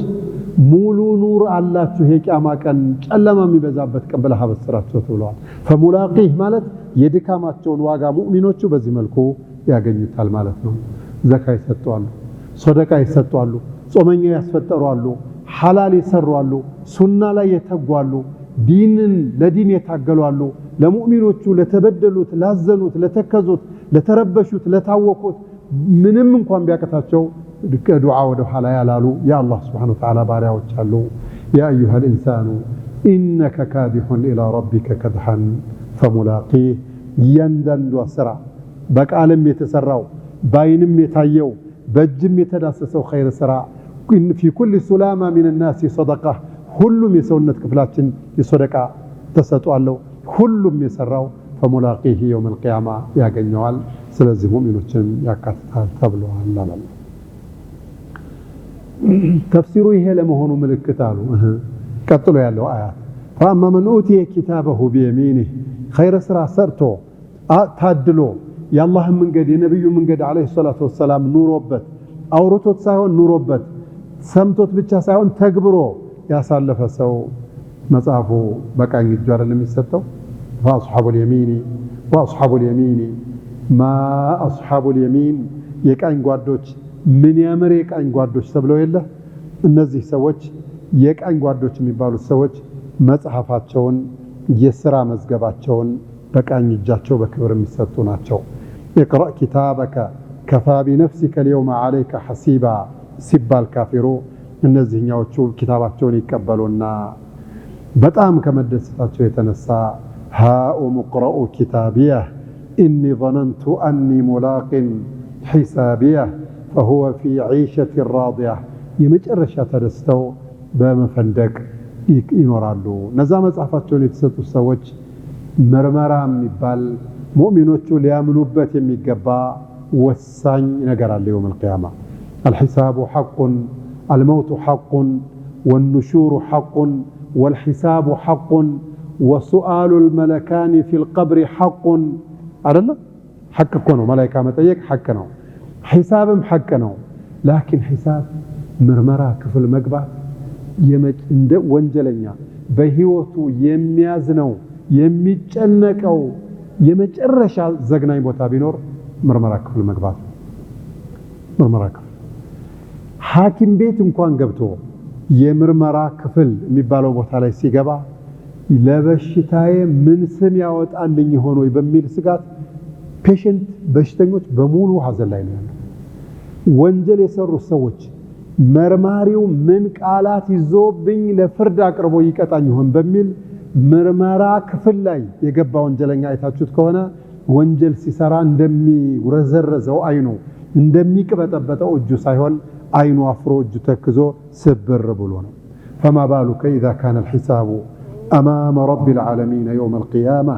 ሙሉ ኑር አላችሁ የቂያማ ቀን ጨለማ የሚበዛበት ቀን ብለህ አበስራቸው ተብለዋል فملاقيه ማለት የድካማቸውን ዋጋ ሙእሚኖቹ በዚህ መልኩ ያገኙታል ማለት ነው ዘካ ይሰጣሉ ሶደቃ ይሰጣሉ ጾመኛ ያስፈጠራሉ ሐላል ይሰራሉ ሱና ላይ የተጓሉ ዲንን ለዲን የታገሉአሉ ለሙእሚኖቹ ለተበደሉት ላዘኑት ለተከዙት ለተረበሹት ለታወቁት ምንም እንኳን ቢያቀታቸው ዱዓ ወደ ኋላ ያላሉ ያ አላህ Subhanahu Wa Ta'ala ባሪያዎች አሉ ያ ايها الانسان انك كادح الى ربك كدحا فملاقيه يندن وسرع በቃልም የተሰራው ባይንም የታየው በእጅም የተዳሰሰው ኸይር ስራ في كل سلامة من الناس صدقه ሁሉም የሰውነት ክፍላችን የሶደቃ ተሰጥቷለው ሁሉም የሰራው فملاقيه يوم القيامة ያገኘዋል ስለዚህ ሙእሚኖችን ያካትታል ተብሏል አላህ ተፍሲሩ ይሄ ለመሆኑ ምልክት አሉ ቀጥሎ ያለው አያት فأما من أوتي كتابه بيمينه خير ስራ ሰርቶ ታድሎ የአላህ መንገድ የነብዩ መንገድ አለይሂ ሰላቱ ወሰለም ኑሮበት አውርቶት ሳይሆን ኑሮበት ሰምቶት ብቻ ሳይሆን ተግብሮ ያሳለፈ ሰው መጽሐፉ በቀኝ እጁ አይደለም የሚሰጠው فأصحاب اليمين وأصحاب اليمين ما أصحاب اليمين የቀኝ ጓዶች ምን ያመረ የቀኝ ጓዶች ተብለው የለ እነዚህ ሰዎች የቀኝ ጓዶች የሚባሉት ሰዎች መጽሐፋቸውን የሥራ መዝገባቸውን በቀኝ እጃቸው በክብር የሚሰጡ ናቸው اقرأ كتابك كفى بنفسك اليوم عليك حسيبا ሲባል ካፊሩ እነዚህኛዎቹ ኪታባቸውን ይቀበሉና በጣም ከመደሰታቸው የተነሳ هاؤم اقرأوا كتابيه إني ظننت أني ملاق حسابيه فهو في عيشة راضية يمجرشة تدستو بمفندق ينورالو نزا مصحفاتهم የተሰጡ ሰዎች መርመራ የሚባል ሙእሚኖቹ ሊያምኑበት የሚገባ ወሳኝ ነገር አለ يوم القيامة الحساب حق الموت حق والنشور حق والحساب حق وسؤال الملكان في القبر حق አይደለ حق እኮ ነው መላእክት መጠየቅ حق ነው حسابም حق ነው لكن حساب ምርመራ ክፍል መግባት እንደ ወንጀለኛ በህይወቱ የሚያዝነው የሚጨነቀው የመጨረሻ ዘግናኝ ቦታ ቢኖር ምርመራ ክፍል መግባት ምርመራ ክፍል ሐኪም ቤት እንኳን ገብቶ የምርመራ ክፍል የሚባለው ቦታ ላይ ሲገባ ለበሽታዬ ምን ስም ያወጣልኝ ሆኖ በሚል ስጋት ፔሸንት በሽተኞች በሙሉ ሐዘን ላይ ነው ወንጀል የሰሩ ሰዎች መርማሪው ምን ቃላት ይዞብኝ ለፍርድ አቅርቦ ይቀጣኝ ይሆን በሚል ምርመራ ክፍል ላይ የገባ ወንጀለኛ አይታችሁት ከሆነ ወንጀል ሲሰራ እንደሚወረዘረዘው አይኑ እንደሚቀበጠበጠው እጁ ሳይሆን አይኑ አፍሮ እጁ ተክዞ ስብር ብሎ ነው فما بالك إذا كان الحساب أمام رب العالمين يوم القيامة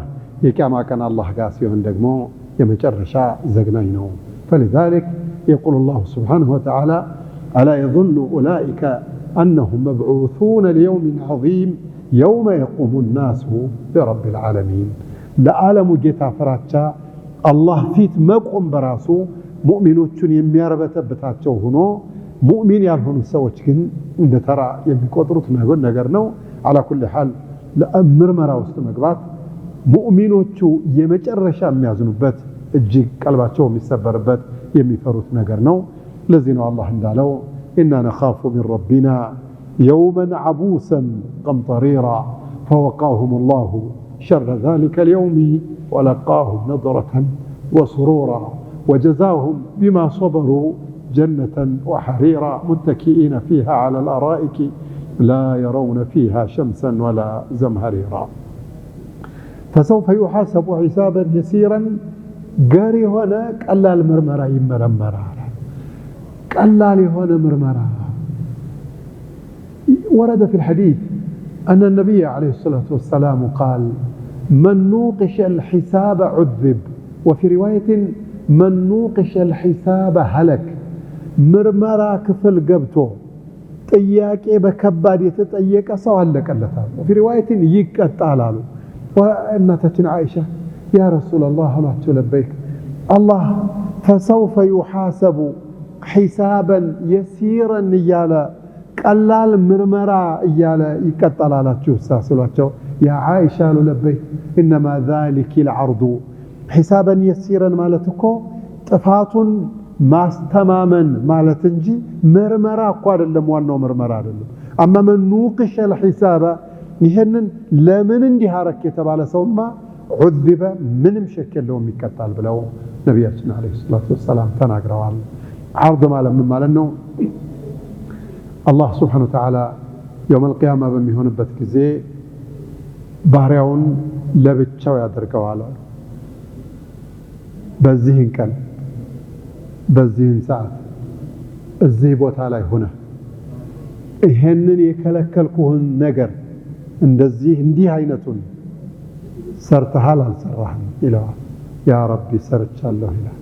يكما كان الله قاسيهم دقمو يمجرشا زقنينه فلذلك يقول الله سبحانه وتعالى ألا يظن أولئك أنهم مبعوثون ليوم عظيم يوم يقوم الناس برب العالمين لعالم جيتا فراتشا الله فيت مقوم براسو مؤمنوچن የሚያርበተበታቸው ሆኖ ሙእሚን ያልሆኑ ሰዎች ግን እንደ ተራ የሚቆጥሩት ነገር ነው على كل حال ለምርመራ ውስጥ መግባት ሙእሚኖቹ የመጨረሻ የሚያዝኑበት እጅግ ቀልባቸው የሚሰበርበት የሚፈሩት ነገር ነው ለዚህ ነው አላህ እንዳለው إننا نخاف من ربنا يوما عبوسا قمطريرا فوقاهم الله شر ذلك اليوم ولقاهم نضرة وسرورا وجزاهم بما صبروا جنة وحريرا متكئين فيها على الأرائك لا يرون فيها شمسا ولا زمهريرا فسوف يحاسب حسابا يسيرا قاري هنا قلال مرمرا يمرمرا قلال هنا مرمرا ورد في الحديث أن النبي عليه الصلاة والسلام قال من نوقش الحساب عذب وفي رواية من نوقش الحساب هلك مرمرا كفل قبته طياق بكباد يتطيق سوال لكلتا وفي رواية يقطعلال وانتتنا عائشة يا رسول الله لا لبيك الله فسوف يحاسب حسابا يسيرا يالا قلال مرمرا يالا يقطعلالاچو ساسلواچو يا عائشة لبيك انما ذلك العرض حسابا يسيرا مالتكو طفاتون ማስተማመን ማለት እንጂ ምርመራ እኮ አይደለም ዋናው ምርመራ አይደለም አማ من نوقش الحساب ይሄንን ለምን እንዲህ አረክ የተባለ ሰውማ عذب ምንም ሸክ የለውም ይቀጣል ብለው ነብያችን አለይሂ ሰላቱ ወሰለም ተናግረዋል عرض ማለት ምን ማለት ነው አላህ Subhanahu Wa Ta'ala يوم القيامة በሚሆንበት ጊዜ ባሪያውን ለብቻው ያደርገዋል በዚህን ቀን በዚህን ሰዓት እዚህ ቦታ ላይ ሆነ ይሄንን የከለከልኩህን ነገር እንደዚህ እንዲህ አይነቱን ሰርተሃል አልሰራህም ይለዋል ያ ረቢ ሰርቻለሁ ይላል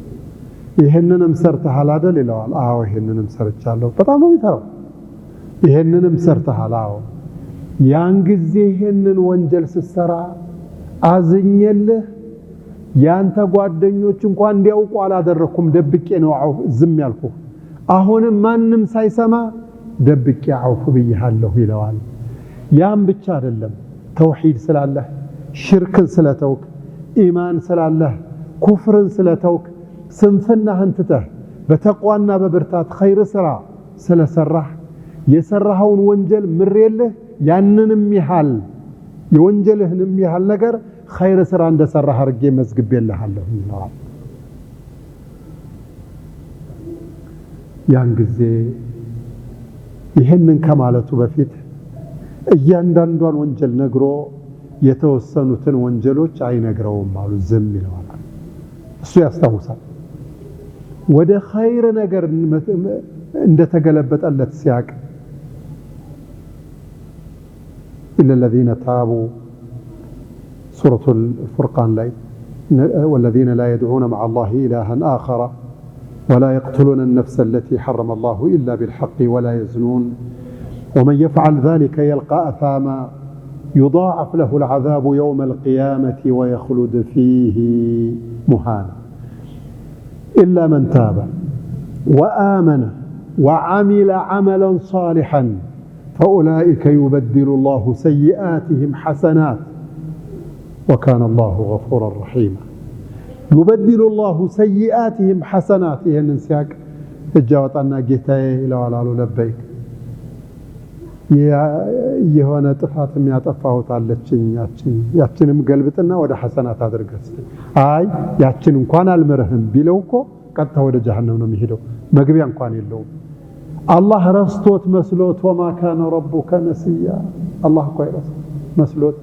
ይሄንንም ሰርተሃል አይደል ይለዋል አዎ ይሄንንም ሰርቻለሁ በጣም ነው የሚፈራው ይሄንንም ሰርተሃል አዎ ያን ጊዜ ይሄንን ወንጀል ስትሰራ አዝኘልህ ያንተ ጓደኞች እንኳን እንዲያውቁ አላደረኩም ደብቄ ነው ዝም ያልኩ አሁንም ማንም ሳይሰማ ደብቄ አውፉ ብያለሁ ይለዋል ያን ብቻ አይደለም ተውሂድ ስላለህ ሽርክን ስለተውክ ኢማን ስላለህ ኩፍርን ስለተውክ ስንፍናህን ትተህ በተቋና በብርታት ኸይር ስራ ስለሰራህ የሰራኸውን ወንጀል ምሬልህ ያንንም ይሃል የወንጀልህንም ይሃል ነገር خير سر عند سر هرجي مزقب الله الله يانغزي ይሄንን ከማለቱ በፊት እያንዳንዷን ወንጀል ነግሮ የተወሰኑትን ወንጀሎች አይነግረውም አሉ ዝም ይለዋል እሱ ያስታውሳል ወደ ኸይር ነገር እንደተገለበጠለት ሲያቅ إلا الذين تابوا سورة الفرقان لاي والذين لا يدعون مع الله إلها آخر ولا يقتلون النفس التي حرم الله إلا بالحق ولا يزنون ومن يفعل ذلك يلقى أثاما يضاعف له العذاب يوم القيامة ويخلد فيه مهانا إلا من تاب وآمن وعمل عملا صالحا فأولئك يبدل الله سيئاتهم حسنات وكان الله غفورا رحيما يبدل الله سيئاتهم حسنات ينسيك الجواتنا جيتاي إلى ولا لبيك يهونا طفات የሚያጠፋው ታለችኝ ያችንም ገልብጥና ወደ ሐሰናት አድርገስ አይ ያችን እንኳን አልመረህም ቢለውኮ ቀጥታ ወደ ጀሃነም ነው የሚሄደው መግቢያ እንኳን የለውም አላህ ረስቶት መስሎት ወማ ካነ ረቡከ ነሲያ አላህ ቆይረስ መስሎት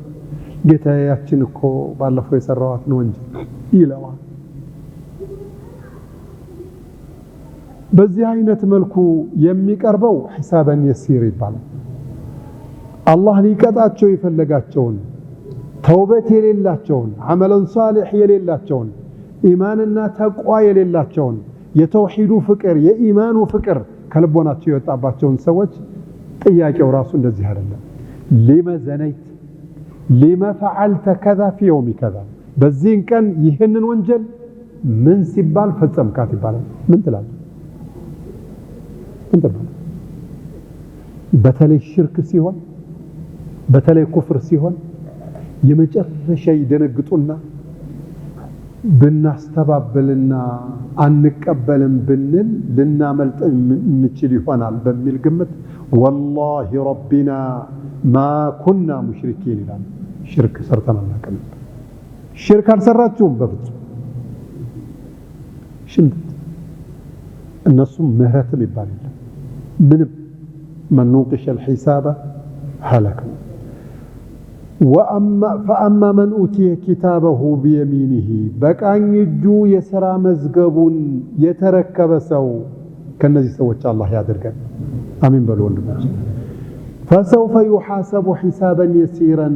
ጌታዬ ያችን እኮ ባለፈው የሰራዋት ነው እንጂ ይለዋል በዚህ አይነት መልኩ የሚቀርበው ሒሳበን የሲር ይባላል አላህ ሊቀጣቸው ይፈልጋቸውን ተውበት የሌላቸውን አመለን ሷሊህ የሌላቸውን ኢማንና ተቋ የሌላቸውን የተውሂዱ ፍቅር የኢማኑ ፍቅር ከልቦናቸው የወጣባቸውን ሰዎች ጥያቄው ራሱ እንደዚህ አይደለም لما زنيت لما فعلت كذا في يوم كذا በዚህን ቀን ይሄንን ወንጀል ምን ሲባል ፈጸምካት ይባላል ምን ትላለህ እንት በተለይ ሽርክ ሲሆን በተለይ ኩፍር ሲሆን የመጨረሻ ይደነግጡና ብናስተባበልና አንቀበልም ብንል ልናመልጥ እንችል ይሆናል በሚል ግምት والله ربنا ما كنا مشركين ይላል ሽርክ ሰርተን አናውቅም ሽርክ አልሰራችሁም በፍጹም ሽንት እነሱ ምህረትም ይባላል ምንም من نوقش الحساب هلك. فأما من أوتي كتابه بيمينه بكأن يجو يسرى مزقب يتركب سو كالنزي سوى الله يادرك آمين بلون فسوف يحاسب حسابا يسيرا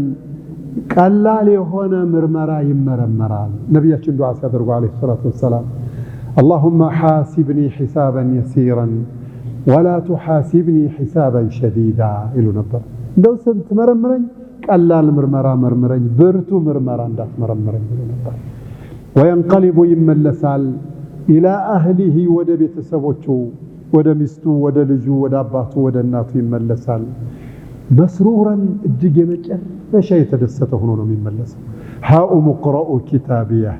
قال لي هنا مرمرا يمرمرا نبينا دعاء سيدرق عليه الصلاة والسلام اللهم حاسبني حسابا يسيرا ولا تحاسبني حسابا شديدا إلو نبر لو سنت مرمرين قال المرمرا مرمرين برتو مرمرا اندات مرمرين إلو نبر وينقلب يملسال إلى أهله ود بيتسبوچو ود مستو ود لجو ود أباتو ود الناتو يملسال مسرورا اجج مچرش يتدسته هنا ነው የሚመለሰው هاؤم اقرؤوا كتابيه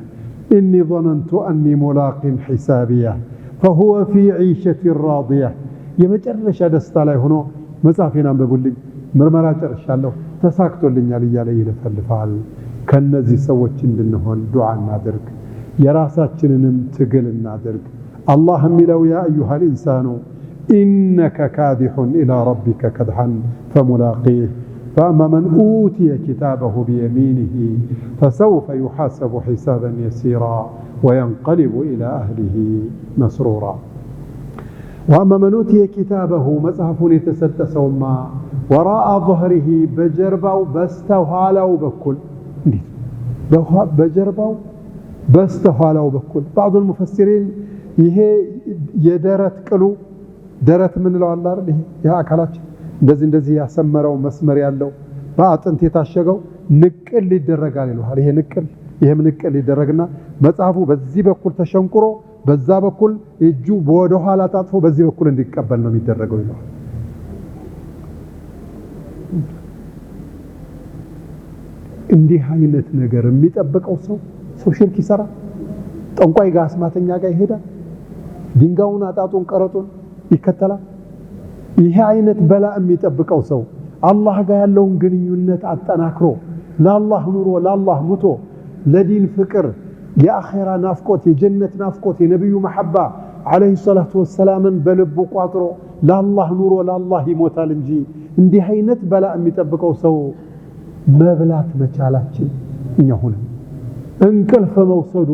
إني ظننت أني ملاق حسابيه فهو في عيشة راضية يمچرش دستا ላይ ሆኖ መጻፌን አንብቡልኝ ምርመራ ጨርሻለሁ ተሳክቶልኛል እያለ ይለፈልፋል ከነዚህ ሰዎች እንድንሆን ዱዓ እናድርግ የራሳችንንም ትግል እናድርግ አላህ የሚለው ያ አዩሃ الانسان إنك كادح إلى ربك كدحا فملاقيه فأما من أوتي كتابه بيمينه فسوف يحاسب حسابا يسيرا وينقلب إلى أهله مسرورا وأما من أوتي كتابه مصحف يتسدس وما وراء ظهره بجرباو بستوهالو بكل بجرباو بستوهالو بكل بعض المفسرين ይሄ የደረት ቅሉ ደረት ምን ነው አላህ አይደል ያ አካላችን እንደዚህ ያሰመረው መስመር ያለው በአጥንት የታሸገው ንቅል ይደረጋል ይላል ይሄም ንቅል ይደረግና መጽሐፉ በዚህ በኩል ተሸንቁሮ በዛ በኩል እጁ ወደ ኋላ ታጥፎ በዚህ በኩል እንዲቀበል ነው የሚደረገው ይላል እንዲህ አይነት ነገር የሚጠብቀው ሰው ሽርክ ይሰራ ጠንቋይ ጋር አስማተኛ ጋር ይሄዳል ድንጋዩን አጣጡን ቀረጡን ይከተላል ይሄ አይነት በላ የሚጠብቀው ሰው አላህ ጋር ያለውን ግንኙነት አጠናክሮ ለአላህ ኑሮ ለአላህ ሙቶ ለዲን ፍቅር የአኺራ ናፍቆት የጀነት ናፍቆት የነብዩ መሐባ አለይሂ ሰላቱ ወሰላምን በልቡ ቋጥሮ ለአላህ ኑሮ ለአላህ ይሞታል እንጂ እንዲህ አይነት በላ የሚጠብቀው ሰው መብላት መቻላችን እኛ ሆነ እንቅልፍ መውሰዱ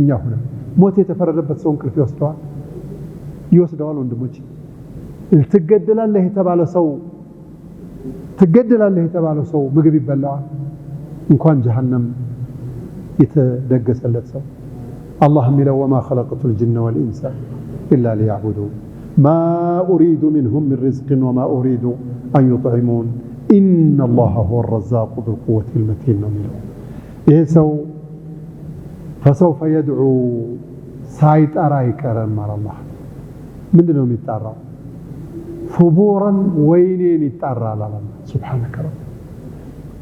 እኛ ሆነ ሞት የተፈረደበት ሰው እንቅልፍ ይወስደዋል ወንድሞች ትገደላለህ የተባለ ሰው ምግብ ይበላዋል እንኳን ጀሃነም የተደገሰለት ሰው አላህ ሚለው وما خلقت الجن والانس الا ليعبدون ما اريد منهم من رزق وما اريد ان يطعمون ان الله هو الرزاق ذو القوه المتين ሚለው ይሄ ሰው فسوف يدعو سايطرا يكرم الله ምንድነው የሚጣራው ثبورا وينين يطرى الله سبحانك رب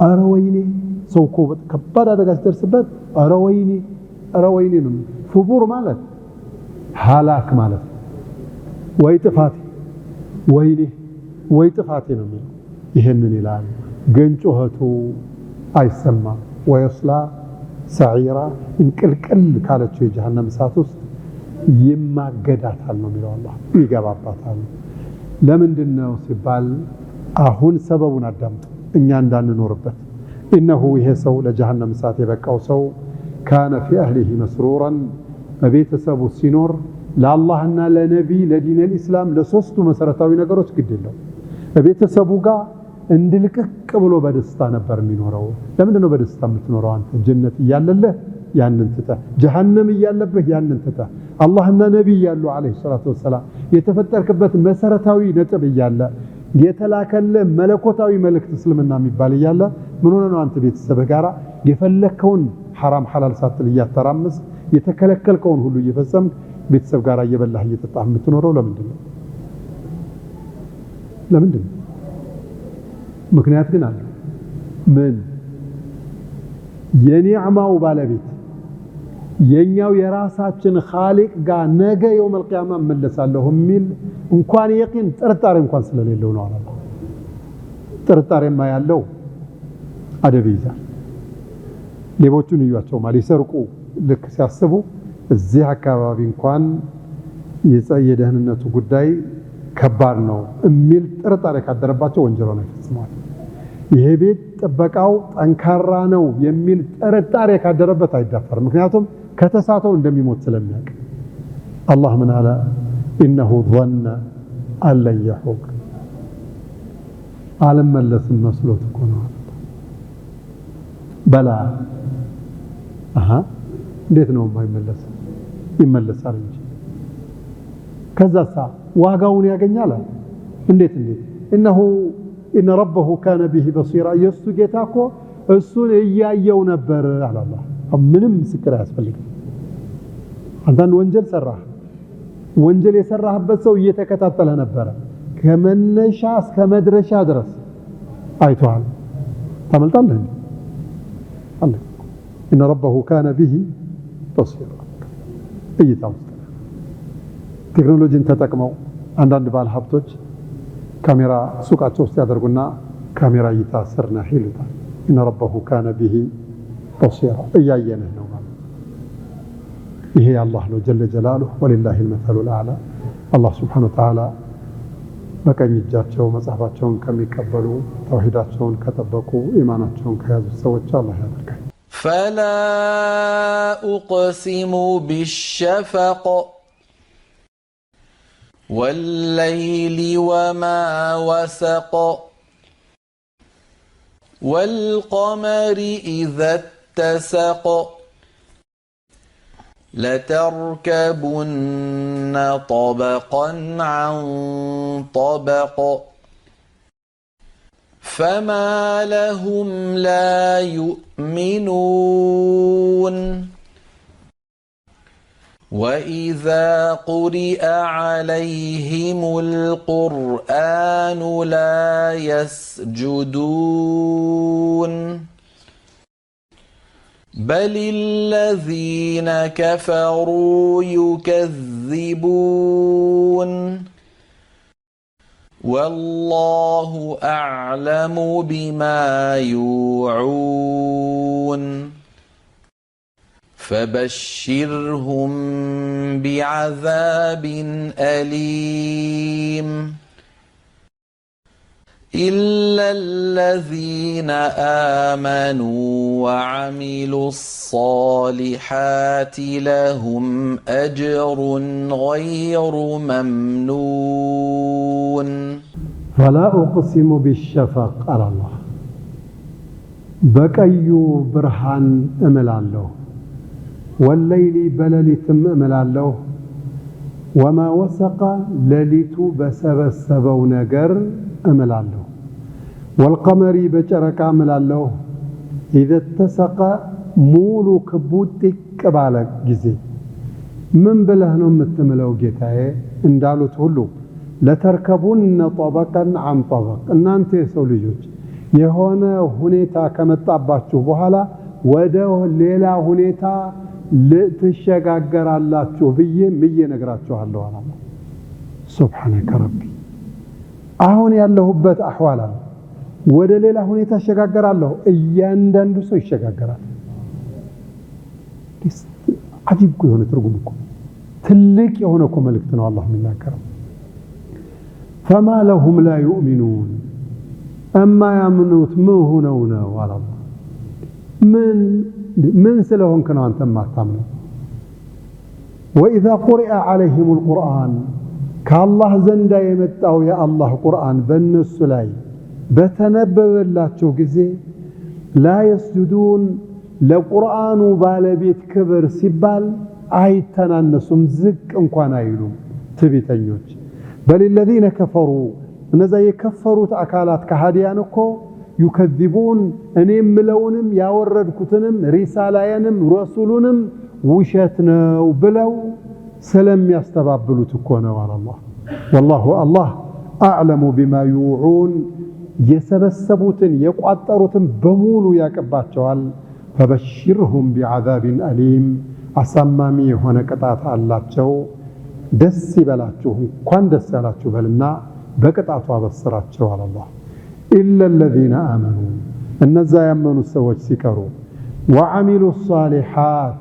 اره ويني سوكو ከባድ አደጋ ሲደርስበት اره ويني ነው ثبور ማለት ሃላክ ማለት ወይ ጥፋቴ ነው የሚለው ይሄንን ይላል ግን ጩኸቱ አይሰማ ወይስላ سعيرا እንቅልቅል ካለችው የጀሃነም እሳት ውስጥ ይማገዳታል ነው የሚለው አላህ ይገባባታል ለምንድነው ሲባል አሁን ሰበቡን አዳምጡ እኛ እንዳንኖርበት انه ይሄ ሰው ለጀሃነም እሳት የበቃው ሰው كان في اهله مسرورا በቤተሰቡ ሲኖር ለአላህና ለነቢ ለዲን الاسلام ለሶስቱ መሰረታዊ ነገሮች ግድለው በቤተሰቡ ጋር እንድልቅቅ ብሎ በደስታ ነበር የሚኖረው ለምንድነው በደስታ የምትኖረው አንተ ጀነት ይያለልህ ያንን ተታ ጀሃነም ይያለብህ ያንን ተታ አላህና ነብይ ያሉ አለይሂ ሰላቱ ወሰለም የተፈጠርክበት መሰረታዊ ነጥብ ይያለ የተላከለ መለኮታዊ መልእክት እስልምና የሚባል ይያለ ምን ሆነ ነው አንተ ቤተሰብ ጋራ የፈለከውን حرام حلال ሳትል ያተራምስ የተከለከልከውን ሁሉ እየፈጸም ቤተሰብ ጋራ እየበላህ እየተጣህ የምትኖረው ለምንድነው ምክንያት ግን አለ ምን የኒዕማው ባለቤት የኛው የራሳችን ኻሊቅ ጋር ነገ የውመል ቂያማ መለሳለሁ የሚል እንኳን የቂን ጥርጣሬ እንኳን ስለሌለው ነው አላህ ጥርጣሬማ ያለው አደብ ይዛል ሌቦቹን ይያቸው ማለት ይሰርቁ ልክ ሲያስቡ እዚህ አካባቢ እንኳን የደህንነቱ ጉዳይ ከባድ ነው የሚል ጥርጣሬ ካደረባቸው ወንጀል ነው ይፈጽማል ይሄ ቤት ጥበቃው ጠንካራ ነው የሚል ጥርጣሬ ካደረበት አይዳፈር ምክንያቱም ከተሳተው እንደሚሞት ስለሚያውቅ አላህ ምን አለ ኢነሁ ظن أن لن يحور አልመለስም መስሎት እኮ ነው በላ እንዴት ነው የማይመለስ ይመለሳል እንጂ ከዛሳ ዋጋውን ያገኛል እንዴት إن ربه كان به بصيرا يسو ጌታኮ እሱን እያየው ነበር አለ አላህ ምንም ምስክር አያስፈልግም አንተን ወንጀል የሰራህበት ሰው እየተከታተለ ነበር ከመነሻ እስከ መድረሻ ድረስ አይቷል ተመልጣለህ አለ إن ربه كان به بصيرا እይታው ቴክኖሎጂን ተጠቅመው አንዳንድ ባለ ሀብቶች ካሜራ ሱቃቸው ውስጥ ያደርጉና ካሜራ ይታሰርና ይሉታል إن ربه كان به بصيرا እያየነህ ነው ማለት ይሄ አላህ ነው ጀለ ጀላሉሁ ወሊላሂ المثل الاعلى አላህ Subhanahu Wa Ta'ala በቀኝ እጃቸው መጽሐፋቸውን ከሚቀበሉ ተውሂዳቸውን ከጠበቁ ኢማናቸውን ከያዙ ሰዎች አላህ ያደርጋል فلا أقسم بالشفق والليل وما وسق والقمر إذا اتسق لتركبن طبقا عن طبق فما لهم لا يؤمنون وإذا قرئ عليهم القرآن لا يسجدون بل الذين كفروا يكذبون والله أعلم بما يوعون فبشرهم بعذاب أليم إلا الذين آمنوا وعملوا الصالحات لهم أجر غير ممنون فلا أقسم بالشفق على الله بكي برهان أملان له والليل بللتم أملان له وما وسق لليت بسبسبو نجر أملان له والقمر بشرك أملان له إذا اتسق مولو كبوتك كبالك جزي من بلهنم متملو جتاي اندالو تهلو لتركبون طبقا عن طبق ان انت سولجوج يهونه ሁኔታ ከመጣባችሁ በኋላ ወደ ሌላ ሁኔታ ልትሸጋገራላችሁ ብዬ ነግራችኋለሁ አላህ ሱብሃነከ ረቢ አሁን ያለሁበት አህዋላ ወደ ሌላ ሁኔታ ሸጋገራለሁ እያንዳንዱ ሰው ይሸጋገራል አጂብ የሆነ ትርጉም እኮ ትልቅ የሆነ እኮ መልእክት ነው አላህ የሚናገረው فما لهم لا يؤمنون أما يمنوت من هنا ولا الله من سلهم كانوا أنتم ما تعملون وإذا قرئ عليهم القرآن كالله زند يمتعوا يا الله قرآن بالنس لاي بتنبب الله تشوكزي لا يسجدون لقرآن بالبيت كبر سبال أيتنا النسم زك انقوان أيلوم تبيتنيوش بل الذين كفروا نزا يكفروا أكالات كهاديانكو يكذبون أنيم ملونم ياوردكتنم رسالينم رسولنم وشاتنا وبلو سلم يستبابلوا تكونا على الله والله أعلم بما يوعون يسبسبوتن يقعطروتن بمولو ياكبات شوال فبشرهم بعذاب أليم أسمامي هنا قطعت الله شو ደስ ይበላችሁ እንኳን ደስ ያላችሁ በልና በቅጣቱ አበስራቸው አለ አላህ إلا الذين آمنوا እነዛ ያመኑ ሰዎች ሲቀሩ وعملوا الصالحات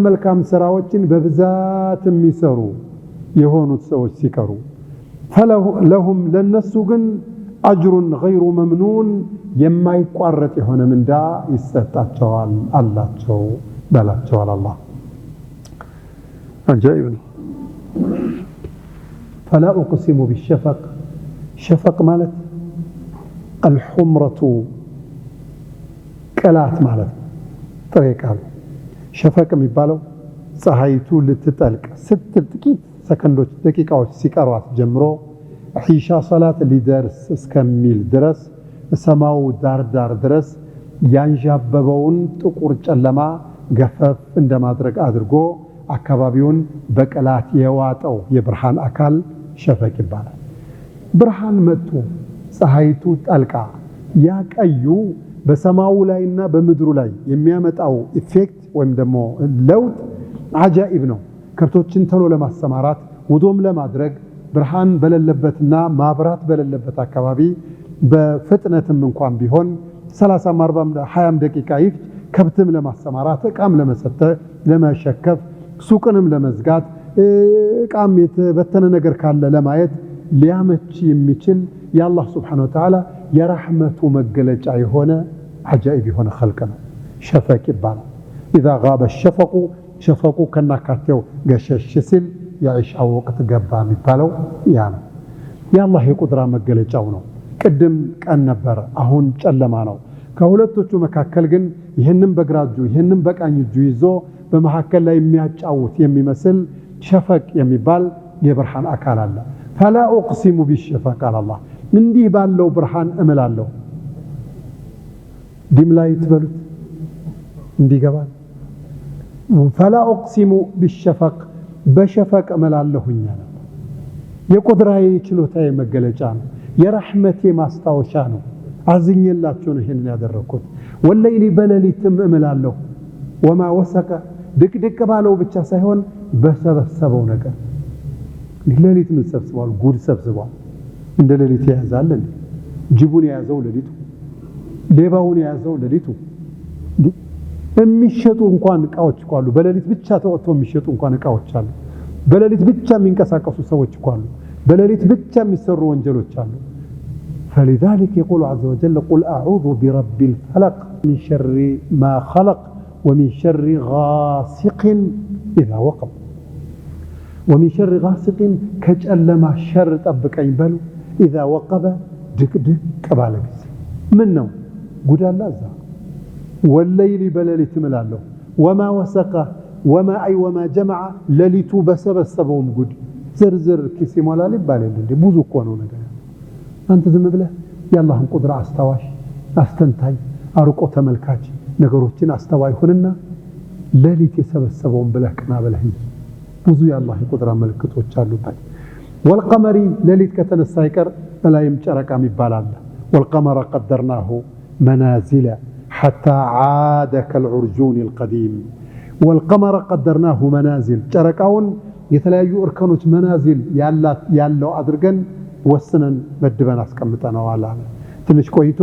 መልካም ስራዎችን በብዛት የሚሰሩ የሆኑት ሰዎች ሲቀሩ فلهم لنሱ ግን أجر غير ممنون የማይቋረጥ የሆነ ምንዳ ይሰጣቸዋል አላቸው በላቸዋል አላህ عجائب فلا أقسم بالشفق شفق مالت الحمرة كلات مالت طريقة شفق ميبالو ፀሐይቱ ልትጠልቅ ስትል ጥቂት ሰከንዶች ደቂቃዎች ሲቀሯት ጀምሮ ዒሻ ሶላት ሊደርስ እስከሚል ድረስ ሰማው ዳር ድረስ ያንዣበበውን ጥቁር ጨለማ ገፈፍ እንደማድረግ አድርጎ አካባቢውን በቀላት የዋጠው የብርሃን አካል ሸፈቅ ይባላል። ብርሃን መጥቶ ፀሐይቱ ጠልቃ ያቀዩ በሰማው ላይና በምድሩ ላይ የሚያመጣው ኢፌክት ወይም ደግሞ ለውጥ عجائب ነው። ከብቶችን ተሎ ለማሰማራት ውዶም ለማድረግ ብርሃን በለለበትና ማብራት በለለበት አካባቢ በፍጥነትም እንኳን ቢሆን 30 40 20 ደቂቃ ይፍጅ ከብትም ለማሰማራት እቃም ለመሸከፍ ሱቅንም ለመዝጋት እቃም የተበተነ ነገር ካለ ለማየት ሊያመች የሚችል የአላህ Subhanahu Wa Ta'ala የረህመቱ መገለጫ የሆነ عجائب የሆነ خلق ነው። ሸፈቅ ይባላል። اذا غاب الشفق ሸፈቁ ከናካቴው ገሸሽ ሲል የዒሻው ወቅት ገባ የሚባለው ያ ነው። የአላህ የቁድራ መገለጫው ነው። ቅድም ቀን ነበር፣ አሁን ጨለማ ነው። ከሁለቶቹ መካከል ግን ይሄንን በግራጁ ይሄንን በቃኝ እጁ ይዞ በመሐከል ላይ የሚያጫውት የሚመስል ሸፈቅ የሚባል የብርሃን አካል አለ። فلا اقسم بالشفق قال الله እንዲህ ባለው ብርሃን እምላለሁ። ዲም ላይ ትበሉት እንዲገባል فلا اقسم بالشفق بشفق እምላለሁኝ አለ። የቁድራዬ ችሎታዬ መገለጫ ነው። የረህመቴ ማስታወሻ ነው። አዝኝላችሁ ነው ይሄን ያደረኩት። ወለይሊ በለሊትም እምላለሁ። ወማ ወሰቀ ድቅድቅ ባለው ብቻ ሳይሆን በሰበሰበው ነገር ለሊት ምን ሰብስቧል? ጉድ ሰብስቧል። እንደ ለሊት ያዛል እንዴ? ጅቡን ያዘው ለሊቱ፣ ሌባውን ያዘው ለሊቱ። የሚሸጡ እንኳን እቃዎች አሉ። በለሊት ብቻ ተወጥቶ የሚሸጡ እንኳን እቃዎች አሉ። በለሊት ብቻ የሚንቀሳቀሱ ሰዎች አሉ። በለሊት ብቻ የሚሰሩ ወንጀሎች አሉ። فلذلك يقول عز وجل قل أعوذ برب الفلق من شر ما خلق ومن شر غاسق إذا وقب ومن شر غاسق كجلما شر طبقኝ በሉ إذا وقب ድቅድቅ ባለ ጊዜ ምን ነው ጉድ አለ እዛ። والليل بلليت ملالو وما وسق وما أي وما جمع لليتو بسبسبهم قد زرزر كيسي مولالي بالي لدي بوزو كوانو نجا أنت زم بله يالله قدرة استواش استنتاي أرقو تملكاج نقروتين استواي هننا لليتي سبسبهم بله كنا بله بوزو يالله قدرة ملكتو تشارلو باي والقمري لليت كتن السايكر فلا يمشارك عمي بالالله والقمر قدرناه منازل حتى عاد كالعرجون القديم والقمر قدرناه منازل ጨረቃውን የተለያዩ እርከኖች منازل ያለው አድርገን ወስነን መድበን አስቀምጠናል አለ። ትንሽ ቆይቶ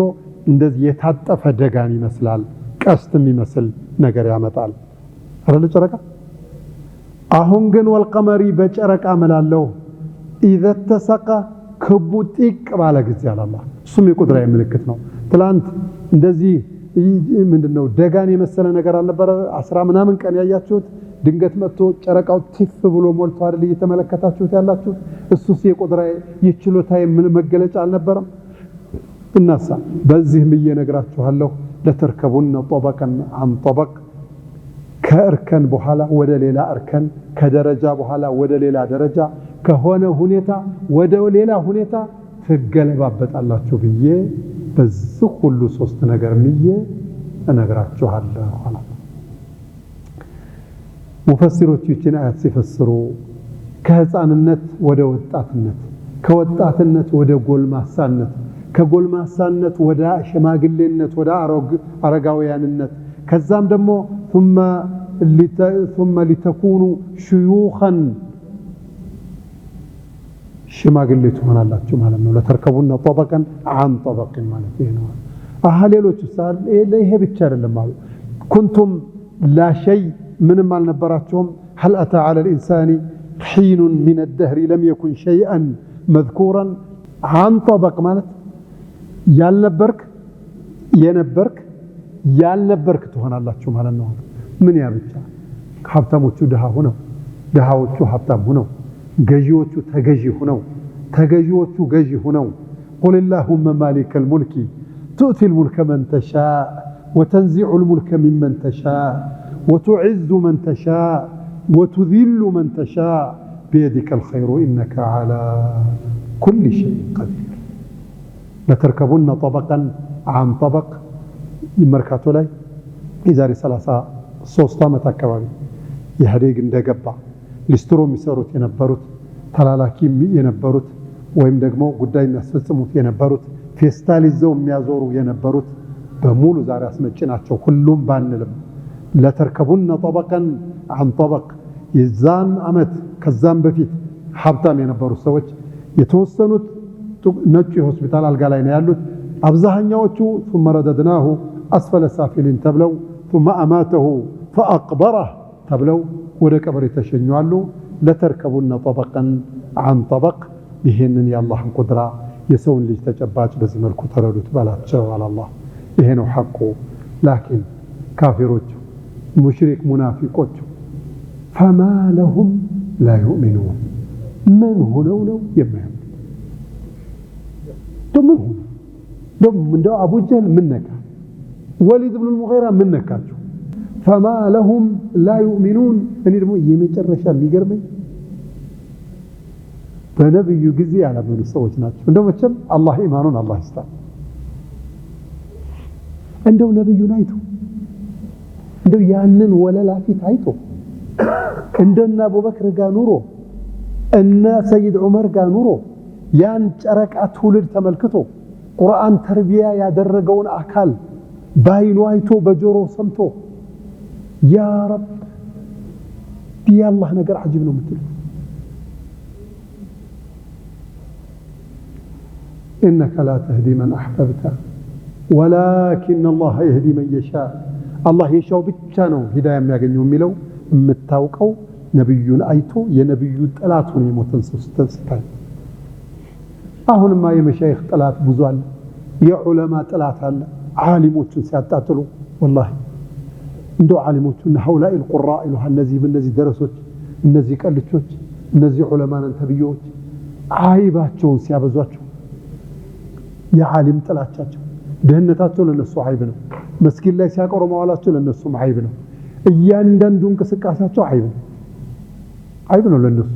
እንደዚህ የታጠፈ ደጋን ይመስላል፣ ቀስትም ይመስል ነገር ያመጣል አይደል ጨረቃ። አሁን ግን والقمر በጨረቃ መላለው اذا اتسق ክቡ ጥቅ ባለ ጊዜ አላህ እሱም የቁድራ ምልክት ነው። ትላንት እንደዚህ ምንድነው ደጋን የመሰለ ነገር አልነበረ 10 ምናምን ቀን ያያችሁት ድንገት መጥቶ ጨረቃው ቲፍ ብሎ ሞልቶ አይደል እየተመለከታችሁት ያላችሁት? እሱስ የቁድራዬ የችሎታዬ ምን መገለጫ አልነበረም? እናሳ በዚህም እየነግራችኋለሁ ለተርከቡን طبقا عن طبق ከእርከን በኋላ ወደ ሌላ እርከን ከደረጃ በኋላ ወደ ሌላ ደረጃ ከሆነ ሁኔታ ወደ ሌላ ሁኔታ ትገለባበጣላችሁ ብዬ በዚህ ሁሉ ሶስት ነገር ምዬ እነግራችኋለሁ አለ። ሙፈሲሮች ይችን አያት ሲፈስሩ ከህፃንነት ወደ ወጣትነት፣ ከወጣትነት ወደ ጎልማሳነት፣ ከጎልማሳነት ወደ ሽማግሌነት፣ ወደ አረጋውያንነት ከዛም ደግሞ ثم لتكونوا شيوخا ሽማግሌ ትሆናላችሁ ማለት ነው። ለተርከቡና طبقا عن طبق ማለት ነው። አህሌሎች ሳል ይሄ ብቻ አይደለም ማለት كنتم لا شيء ምንም አልነበራችሁም هل أتى على الإنسان حين من الدهر لم يكن شيئا مذكورا عن طبق ማለት ያልነበርክ የነበርክ ያልነበርክ ትሆናላችሁ ማለት ነው። ምን ያ ብቻ ሀብታሞቹ ድሃ ሆነው ድሃዎቹ ሀብታም ሆነው ገዢዎቹ ተገዢ ሆነው ተገዢዎቹ ገዢ ሆነው قل اللهم مالك الملك تؤتي الملك من تشاء وتنزع الملك ممن تشاء وتعز من تشاء وتذل من تشاء بيدك الخير إنك على كل شيء قدير لتركبن طبقا عن طبق مركاتو لاي إذا رسالة 3 ዓመት አካባቢ ኢህአዴግ እንደገባ ሊስትሮ የሚሰሩት የነበሩት ተላላኪ የነበሩት ወይም ደግሞ ጉዳይ የሚያስፈጽሙት የነበሩት ፌስታል ይዘው የሚያዞሩ የነበሩት በሙሉ ዛሬ አስመጪ ናቸው። ሁሉም ባንልም ለተርከቡን طبقا عن طبق የዛን ዓመት ከዛም በፊት ሀብታም የነበሩ ሰዎች የተወሰኑት ነጭ ሆስፒታል አልጋ ላይ ነው ያሉት። አብዛኛዎቹ ثم رددناه أسفل سافلين ተብለው ثم أماته فأقبره ተብለው ወደ ቀብር ተሸኙአሉ። ለተርከቡን طبقا عن طبق ይሄንን የአላህን ቁድራ የሰውን ልጅ ተጨባጭ በዚህ መልኩ ተረዱት ባላቸው አላህ። ይሄ ነው ሐቁ። ላኪን ካፊሮች ሙሽሪክ ሙናፊቆች فما لهم لا يؤمنون من ሆነው ነው የማያምኑ ምን ሆነ ደም እንደው አቡ ጀህል ምን ነካ ወሊድ ኢብኑ ሙጊራ ምን ነካቸው فما لهم لا يؤمنون እኔ ደግሞ የመጨረሻ የሚገርመኝ በነብዩ ጊዜ ያላመኑ ሰዎች ናቸው። እንደው መቼም አላህ ኢማኑን አላህ ይስጣል። እንደው ነብዩን አይቶ እንደው ያንን ወለላ ፊት አይቶ እንደና አቡበክር ጋር ኑሮ እና ሰይድ ዑመር ጋር ኑሮ ያን ጨረቃ ትውልድ ተመልክቶ ቁርአን ተርቢያ ያደረገውን አካል ባይኑ አይቶ በጆሮ ሰምቶ ያ ረብ ያላህ ነገር አጅብ ነው ምትል إنك لا تهدي من أحببت ولكن الله يهدي من يشاء الله يشاء ብቻ ነው ሂዳያ የሚያገኘው የሚለው የምታውቀው ነብዩን አይቶ የነብዩ ጥላቱን የሞተን ሰው ስተንስታይ አሁንማ የመሻይኽ ጥላት ብዙ አለ የዑለማ ጥላት አለ ዓሊሞችን ሲያጣጥሉ والله እንደው ዓሊሞቹና هؤلاء القراء ይሉሃል እነዚህ ደረሶች እነዚህ ቀልቾች እነዚህ ዑለማን ተብዮች አይባቸውን ሲያበዟቸው የዓሊም ጥላቻቸው ደህነታቸው ለነሱ አይብ ነው። መስጊድ ላይ ሲያቀሩ መዋላቸው ለነሱ አይብ ነው። እያንዳንዱ እንቅስቃሴያቸው አይብ ነው ለነሱ።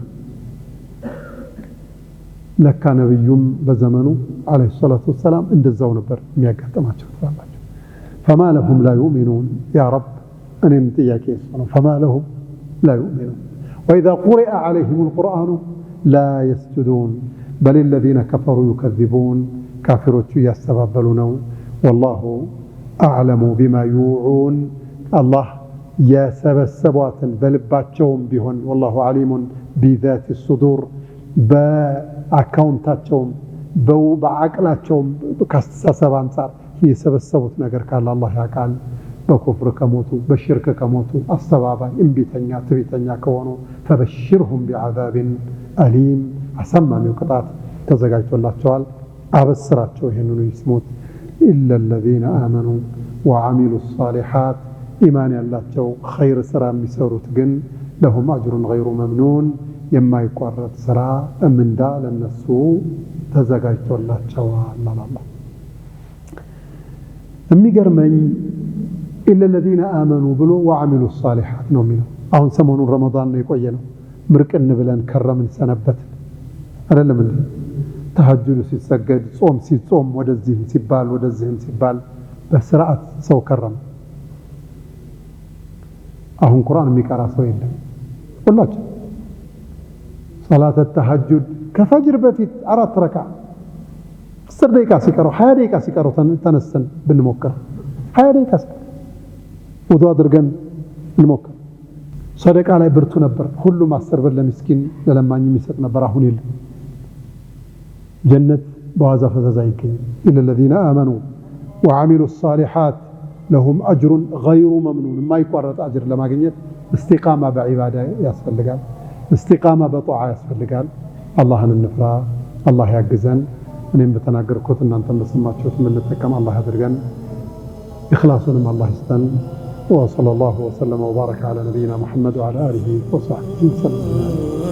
ለካ ነብዩም በዘመኑ አለይሂ ሰላቱ ወሰላም እንደዛው ነበር የሚያጋጥማቸው ተባባቸው። فما لهم لا يؤمنون يا رب እኔም ጥያቄ ነው فما لهم لا يؤمنون واذا قرئ عليهم القرآن لا يسجدون بل الذين كفروا يكذبون كافروቹ ያስተባበሉ ነው። والله اعلم بما يوعون الله يسبسبዋትን በልባቸውም ቢሆን والله عليم بذات الصدور በአካውንታቸውም በአቅላቸውም ከስተሰብ አንፃር የሰበሰቡት ነገር ካለ አላህ ያውቃል። በኩፍር ከሞቱ በሽርክ ከሞቱ አስተባባይ እምቢተኛ ትዕቢተኛ ከሆኑ فبشرهم بعذاب أليم አሰማሚው ቅጣት ተዘጋጅቶላቸዋል። አበስራቸው ይሄንን ይስሙት። إلا الذين آمنوا وعملوا الصالحات إيمان ያላቸው ኸይር ስራ የሚሰሩት ግን لهم أجر غير ممنون የማይቋረጥ ስራ ምንዳ ለነሱ ተዘጋጅቶላቸዋል አላህ። የሚገርመኝ إلا الذين آمنوا ብሎ وعملوا الصالحات ነው የሚለው። አሁን ሰሞኑን ረመዳን ነው የቆየነው ምርቅን ብለን ከረምን ሰነበት አይደለም እንዴ? ተሐጁድ ሲሰገድ ጾም ሲጾም ወደዚህም ሲባል በስርዓት ሰው ከረም። አሁን ቁርአን የሚቀራ ሰው የለም። ሁላችን ሶላተ ተሐጁድ ከፈጅር በፊት 4 ረካዓ 10 ደቂቃ ሲቀረው 20 ደቂቃ ሲቀረው ተነስተን ብንሞክር 20 ደቂቃ ውዱ አድርገን እንሞክር። ሰደቃ ላይ ብርቱ ነበር። ሁሉም 10 ብር ለምስኪን ለለማኝ የሚሰጥ ነበር። አሁን የለም። ጀነት በዋዛ ፈዛዛ ይገኛል። إلا الذين آمنوا وعملوا الصالحات لهم أجر غير ممنون ما يقرط أجر ለማግኘት استقامة بعبادة ያስፈልጋል። استقامة بطاعة ያስፈልጋል። አላህን እንፍራ። አላህ ያግዘን። እኔም በተናገርኩት እናንተም በሰማችሁት ምን ተጠቀም አላህ ያድርገን። إخلاصنا مع الله يستن. وصلى الله وسلم وبارك على نبينا محمد وعلى آله وصحبه وسلم.